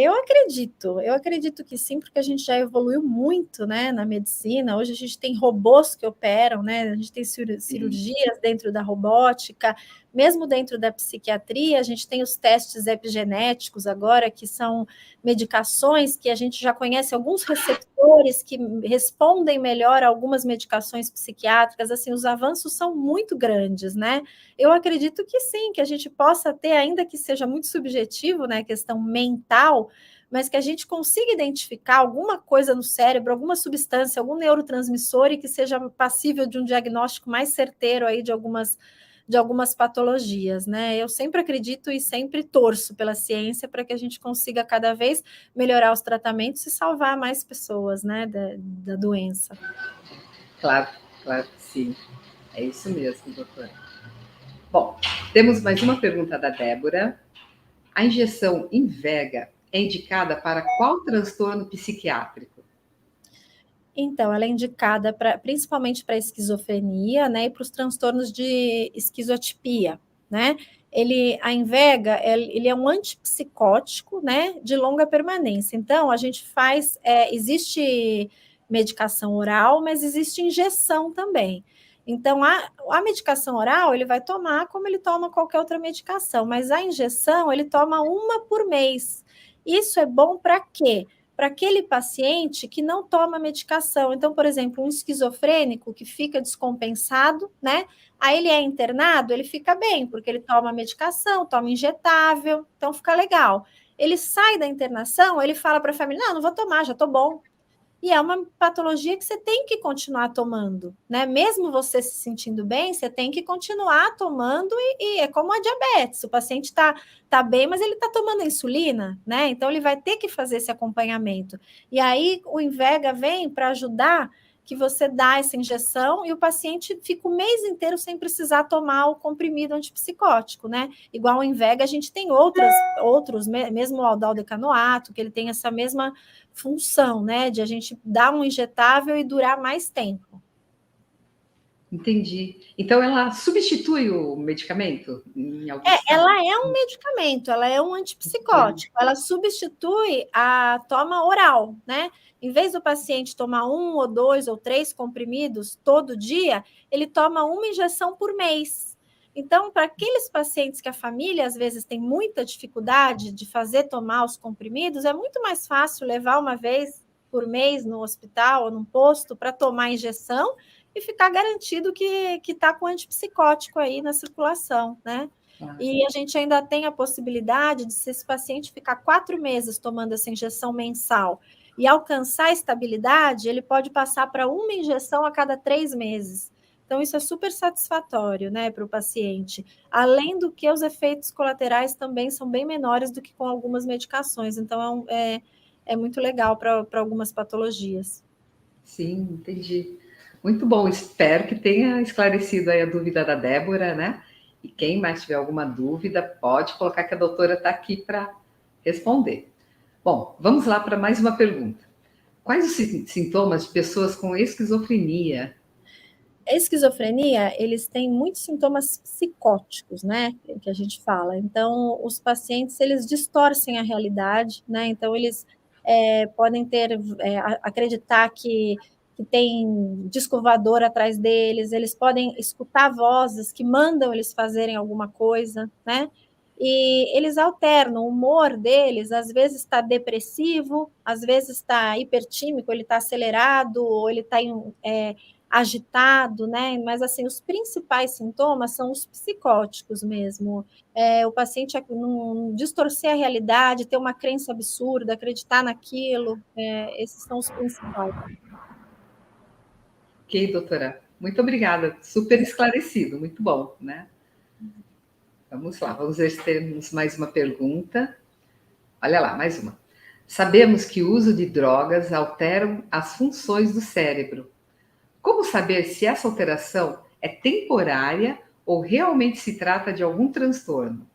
Eu acredito que sim, porque a gente já evoluiu muito, né, na medicina. Hoje a gente tem robôs que operam, né? A gente tem cirurgias dentro da robótica, mesmo dentro da psiquiatria, a gente tem os testes epigenéticos agora, que são medicações que a gente já conhece alguns receptores que respondem melhor a algumas medicações psiquiátricas. Assim, os avanços são muito grandes, né? Eu acredito que sim, que a gente possa ter, ainda que seja muito subjetivo, né, a questão mental, mas que a gente consiga identificar alguma coisa no cérebro, alguma substância, algum neurotransmissor e que seja passível de um diagnóstico mais certeiro aí de algumas patologias, né? Eu sempre acredito e sempre torço pela ciência para que a gente consiga cada vez melhorar os tratamentos e salvar mais pessoas, né, da doença. Claro, claro que sim. É isso mesmo, doutora. Bom, temos mais uma pergunta da Débora. A injeção Invega é indicada para qual transtorno psiquiátrico? Então, ela é indicada principalmente para esquizofrenia, né, e para os transtornos de esquizotipia, né? A Invega, ele é um antipsicótico, né, de longa permanência. Então, a gente existe medicação oral, mas existe injeção também. Então, a medicação oral, ele vai tomar como ele toma qualquer outra medicação, mas a injeção, ele toma uma por mês. Isso é bom para quê? Para aquele paciente que não toma medicação. Então, por exemplo, um esquizofrênico que fica descompensado, né? Aí ele é internado, ele fica bem, porque ele toma medicação, toma injetável, então fica legal. Ele sai da internação, ele fala para a família: não vou tomar, já estou bom. E é uma patologia que você tem que continuar tomando, né? Mesmo você se sentindo bem, você tem que continuar tomando, e é como a diabetes. O paciente está bem, mas ele está tomando insulina, né? Então ele vai ter que fazer esse acompanhamento. E aí o Invega vem para ajudar que você dá essa injeção e o paciente fica o mês inteiro sem precisar tomar o comprimido antipsicótico, né? Igual o Invega, a gente tem outros, mesmo o aldol-decanoato, que ele tem essa mesma função, né? De a gente dar um injetável e durar mais tempo. Entendi. Então, ela substitui o medicamento? Ela é um medicamento, ela é um antipsicótico, ela substitui a toma oral, né? Em vez do paciente tomar 1 ou 2 ou 3 comprimidos todo dia, ele toma uma injeção por mês. Então, para aqueles pacientes que a família às vezes tem muita dificuldade de fazer tomar os comprimidos, é muito mais fácil levar uma vez por mês no hospital ou num posto para tomar a injeção e ficar garantido que está com antipsicótico aí na circulação, né? E a gente ainda tem a possibilidade de, se esse paciente ficar 4 meses tomando essa injeção mensal e alcançar a estabilidade, ele pode passar para uma injeção a cada 3 meses. Então, isso é super satisfatório, né, para o paciente. Além do que os efeitos colaterais também são bem menores do que com algumas medicações. Então, é muito legal para algumas patologias. Sim, entendi. Muito bom, espero que tenha esclarecido aí a dúvida da Débora, né? E quem mais tiver alguma dúvida, pode colocar que a doutora está aqui para responder. Bom, vamos lá para mais uma pergunta. Quais os sintomas de pessoas com esquizofrenia? A esquizofrenia, eles têm muitos sintomas psicóticos, né, que a gente fala. Então, os pacientes, eles distorcem a realidade, né, então eles podem acreditar que tem disco voador atrás deles, eles podem escutar vozes que mandam eles fazerem alguma coisa, né, e eles alternam, o humor deles, às vezes está depressivo, às vezes está hipertímico, ele está acelerado, ou ele está agitado, né? Mas assim, os principais sintomas são os psicóticos mesmo. O paciente não distorcer a realidade, ter uma crença absurda, acreditar naquilo, esses são os principais. Ok, doutora. Muito obrigada. Super esclarecido, muito bom, né? Vamos lá, vamos ver se temos mais uma pergunta. Olha lá, mais uma. Sabemos que o uso de drogas alteram as funções do cérebro. Como saber se essa alteração é temporária ou realmente se trata de algum transtorno?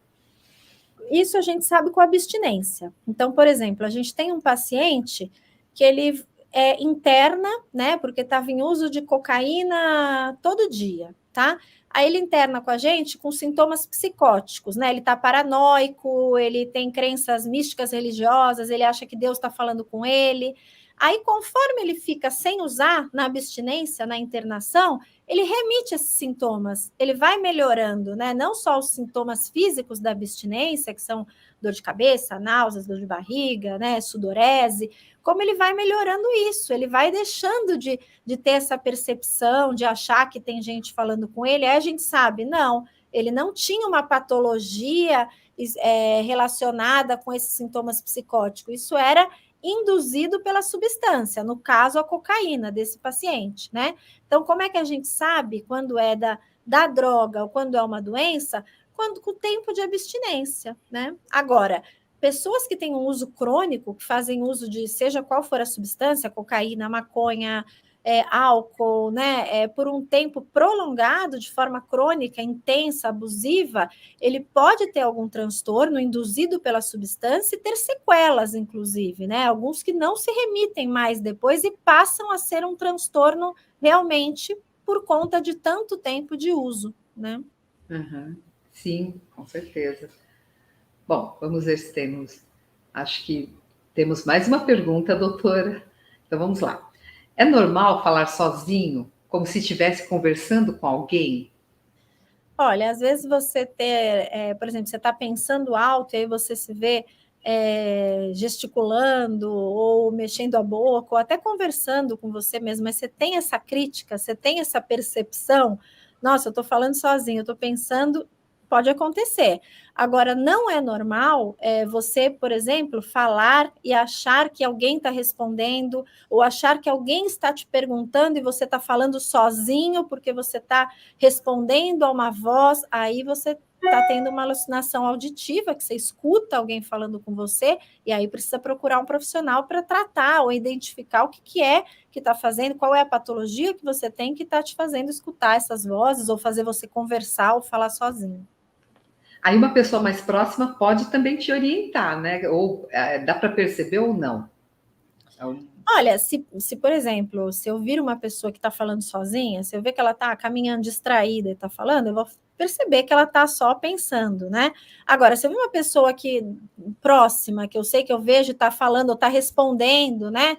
isso a gente sabe com abstinência. Então, por exemplo, a gente tem um paciente que ele interna, né, porque estava em uso de cocaína todo dia, tá? Aí ele interna com a gente com sintomas psicóticos, né? Ele está paranoico, ele tem crenças místicas religiosas, ele acha que Deus está falando com ele. Aí, conforme ele fica sem usar na abstinência, na internação, ele remite esses sintomas, ele vai melhorando, né? Não só os sintomas físicos da abstinência, que são dor de cabeça, náuseas, dor de barriga, né? Sudorese, como ele vai melhorando isso, ele vai deixando de ter essa percepção, de achar que tem gente falando com ele, aí a gente sabe, não, ele não tinha uma patologia relacionada com esses sintomas psicóticos, isso era induzido pela substância, no caso a cocaína desse paciente, né? Então, como é que a gente sabe quando é da droga ou quando é uma doença? Quando com o tempo de abstinência, né? Agora, pessoas que têm um uso crônico, que fazem uso de seja qual for a substância, cocaína, maconha, álcool, né, por um tempo prolongado, de forma crônica, intensa, abusiva, ele pode ter algum transtorno induzido pela substância e ter sequelas, inclusive, né? Alguns que não se remitem mais depois e passam a ser um transtorno realmente por conta de tanto tempo de uso, né? Uhum. Sim, com certeza. Bom, vamos ver se temos. Acho que temos mais uma pergunta, doutora. Então vamos lá. É normal falar sozinho, como se estivesse conversando com alguém? Olha, às vezes você por exemplo, você está pensando alto e aí você se vê gesticulando ou mexendo a boca ou até conversando com você mesmo, mas você tem essa crítica, você tem essa percepção, nossa, eu estou falando sozinho, eu estou pensando, pode acontecer. Agora, não é normal você, por exemplo, falar e achar que alguém está respondendo ou achar que alguém está te perguntando e você está falando sozinho porque você está respondendo a uma voz, aí você está tendo uma alucinação auditiva, que você escuta alguém falando com você e aí precisa procurar um profissional para tratar ou identificar o que é que está fazendo, qual é a patologia que você tem que está te fazendo escutar essas vozes ou fazer você conversar ou falar sozinho. Aí uma pessoa mais próxima pode também te orientar, né? Ou dá para perceber ou não? Olha, se, por exemplo, se eu vir uma pessoa que está falando sozinha, se eu ver que ela está caminhando distraída e está falando, eu vou perceber que ela está só pensando, né? Agora, se eu ver uma pessoa aqui próxima, que eu sei que eu vejo está falando ou está respondendo, né?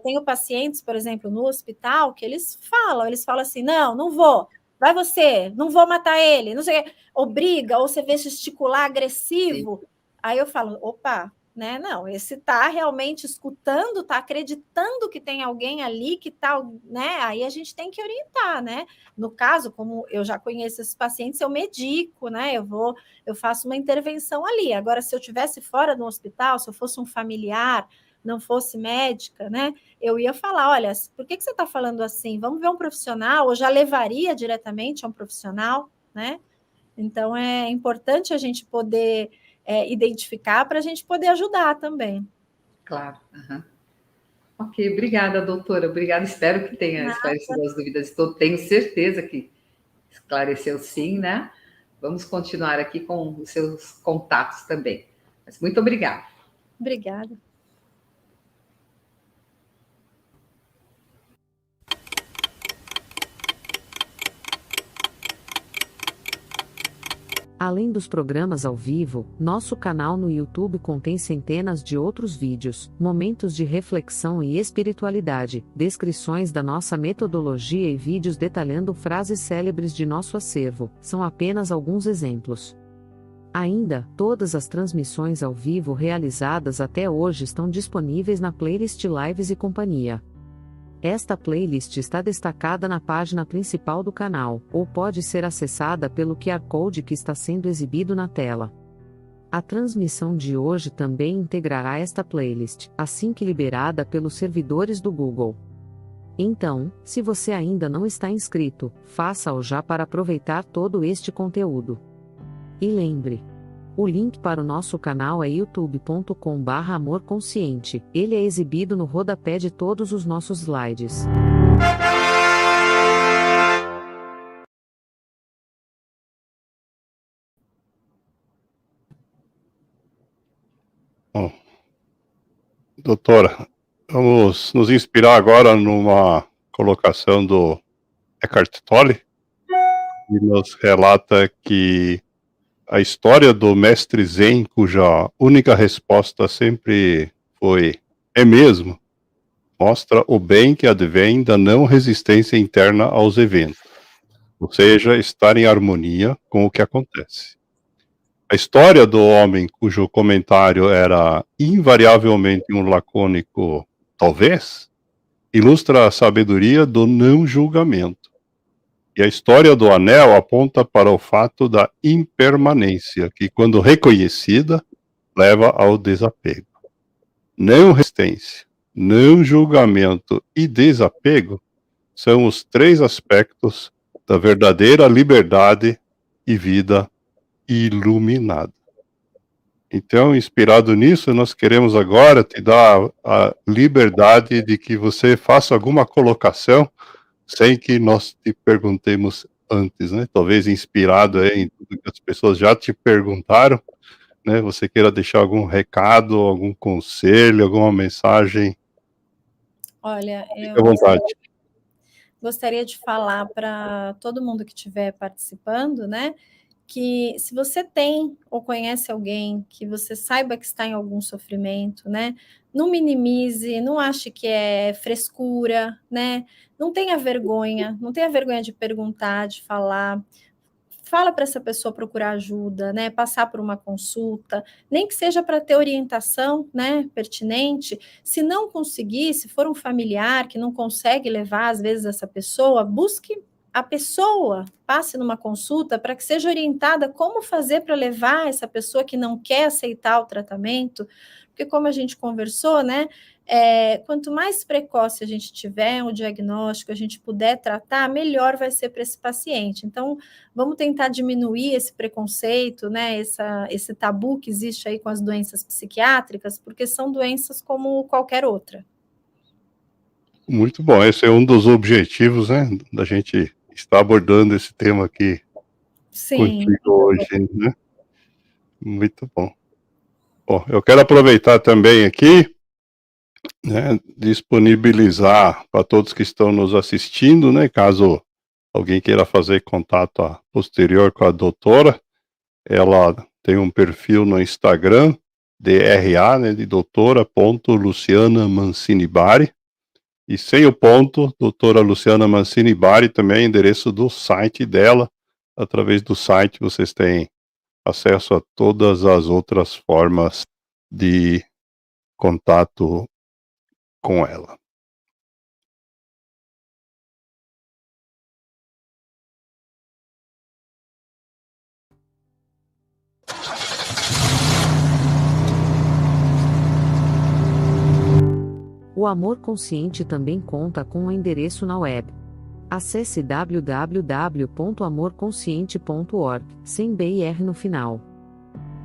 Tenho pacientes, por exemplo, no hospital, que eles falam assim, não vou. Vai você, não vou matar ele, não sei, obriga, ou você vê gesticular agressivo. Sim. Aí eu falo, opa, né? Não, esse está realmente escutando, está acreditando que tem alguém ali que está, né? Aí a gente tem que orientar, né? No caso, como eu já conheço esses pacientes, eu medico, né? Eu faço uma intervenção ali. Agora, se eu estivesse fora do hospital, se eu fosse um familiar, não fosse médica, né? Eu ia falar, olha, por que você está falando assim? Vamos ver um profissional, ou já levaria diretamente a um profissional, né? Então, é importante a gente poder identificar para a gente poder ajudar também. Claro. Uhum. Ok, obrigada, doutora. Obrigada, espero que tenha esclarecido as dúvidas. Tenho certeza que esclareceu sim, né? Vamos continuar aqui com os seus contatos também. Mas muito obrigada. Obrigada. Além dos programas ao vivo, nosso canal no YouTube contém centenas de outros vídeos, momentos de reflexão e espiritualidade, descrições da nossa metodologia e vídeos detalhando frases célebres de nosso acervo, são apenas alguns exemplos. Ainda, todas as transmissões ao vivo realizadas até hoje estão disponíveis na playlist Lives e Companhia. Esta playlist está destacada na página principal do canal, ou pode ser acessada pelo QR Code que está sendo exibido na tela. A transmissão de hoje também integrará esta playlist, assim que liberada pelos servidores do Google. Então, se você ainda não está inscrito, faça-o já para aproveitar todo este conteúdo. E lembre, o link para o nosso canal é youtube.com/amorconsciente, ele é exibido no rodapé de todos os nossos slides. Bom, doutora, vamos nos inspirar agora numa colocação do Eckhart Tolle, que nos relata que a história do mestre Zen, cuja única resposta sempre foi "é mesmo", mostra o bem que advém da não resistência interna aos eventos, ou seja, estar em harmonia com o que acontece. A história do homem cujo comentário era invariavelmente um lacônico "talvez", ilustra a sabedoria do não julgamento. E a história do anel aponta para o fato da impermanência, que, quando reconhecida, leva ao desapego. Não resistência, não julgamento e desapego são os 3 aspectos da verdadeira liberdade e vida iluminada. Então, inspirado nisso, nós queremos agora te dar a liberdade de que você faça alguma colocação sem que nós te perguntemos antes, né? Talvez inspirado aí em tudo que as pessoas já te perguntaram, né? Você queira deixar algum recado, algum conselho, alguma mensagem? Olha, Fique à eu vontade. gostaria de falar para todo mundo que estiver participando, né, que se você tem ou conhece alguém que você saiba que está em algum sofrimento, né, não minimize, não ache que é frescura, né, não tenha vergonha de perguntar, de falar. Fala para essa pessoa procurar ajuda, né, passar por uma consulta, nem que seja para ter orientação, né, pertinente. Se não conseguir, se for um familiar que não consegue levar, às vezes, essa pessoa, busque a pessoa, passe numa consulta para que seja orientada como fazer para levar essa pessoa que não quer aceitar o tratamento, porque como a gente conversou, né, quanto mais precoce a gente tiver o diagnóstico, a gente puder tratar, melhor vai ser para esse paciente. Então, vamos tentar diminuir esse preconceito, né, esse tabu que existe aí com as doenças psiquiátricas, porque são doenças como qualquer outra. Muito bom, esse é um dos objetivos, né, da gente estar abordando esse tema aqui contigo hoje, né? Muito bom. Bom, eu quero aproveitar também aqui, né, disponibilizar para todos que estão nos assistindo, né, caso alguém queira fazer contato a posterior com a doutora, ela tem um perfil no Instagram, DRA, né, de doutora.Luciana Mancini Bari, e sem o ponto, doutora Luciana Mancini Bari, também é endereço do site dela. Através do site vocês têm acesso a todas as outras formas de contato com ela. O Amor Consciente também conta com um endereço na web. Acesse www.amorconsciente.org, sem BR no final.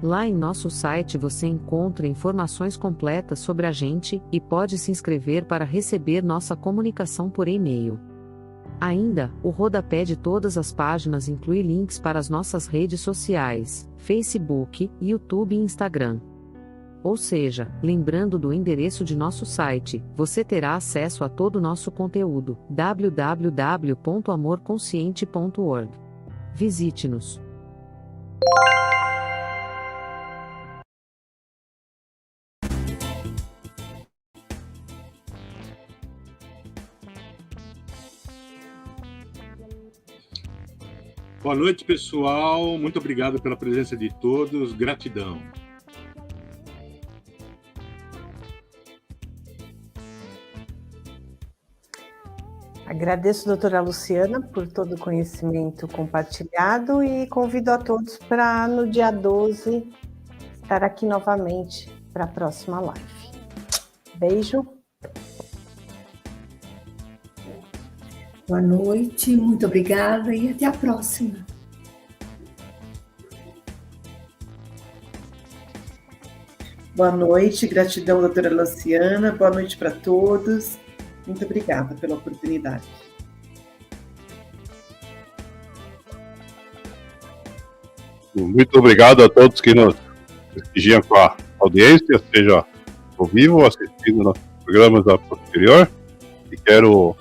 Lá em nosso site você encontra informações completas sobre a gente e pode se inscrever para receber nossa comunicação por e-mail. Ainda, o rodapé de todas as páginas inclui links para as nossas redes sociais, Facebook, YouTube e Instagram. Ou seja, lembrando do endereço de nosso site, você terá acesso a todo o nosso conteúdo, www.amorconsciente.org. Visite-nos. Boa noite, pessoal. Muito obrigado pela presença de todos. Gratidão. Agradeço, doutora Luciana, por todo o conhecimento compartilhado e convido a todos para, no dia 12, estar aqui novamente para a próxima live. Beijo. Boa noite, muito obrigada e até a próxima. Boa noite, gratidão, doutora Luciana. Boa noite para todos. Muito obrigada pela oportunidade. Muito obrigado a todos que nos prestigiam com a audiência, seja ao vivo ou assistindo nossos programas a posterior. E quero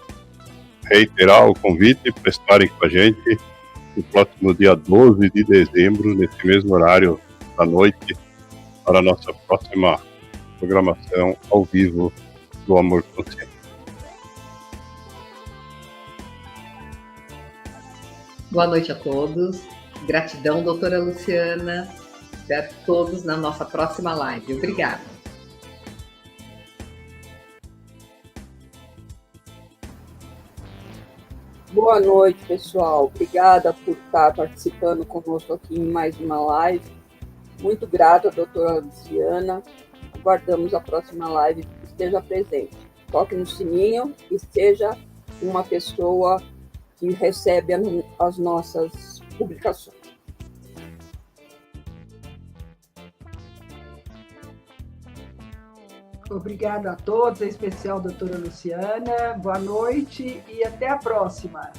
reiterar o convite para estarem com a gente no próximo dia 12 de dezembro, nesse mesmo horário da noite, para a nossa próxima programação ao vivo do Amor Consciente. Boa noite a todos. Gratidão, doutora Luciana. Espero todos na nossa próxima live. Obrigada. Boa noite, pessoal. Obrigada por estar participando conosco aqui em mais uma live. Muito grata, doutora Luciana. Aguardamos a próxima live que esteja presente. Toque no sininho e seja uma pessoa que recebe as nossas publicações. Obrigada a todos, em especial a doutora Luciana. Boa noite e até a próxima.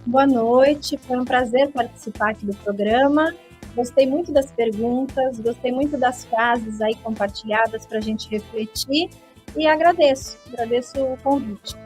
Boa noite, foi um prazer participar aqui do programa. Gostei muito das perguntas, gostei muito das frases aí compartilhadas para a gente refletir e agradeço o convite.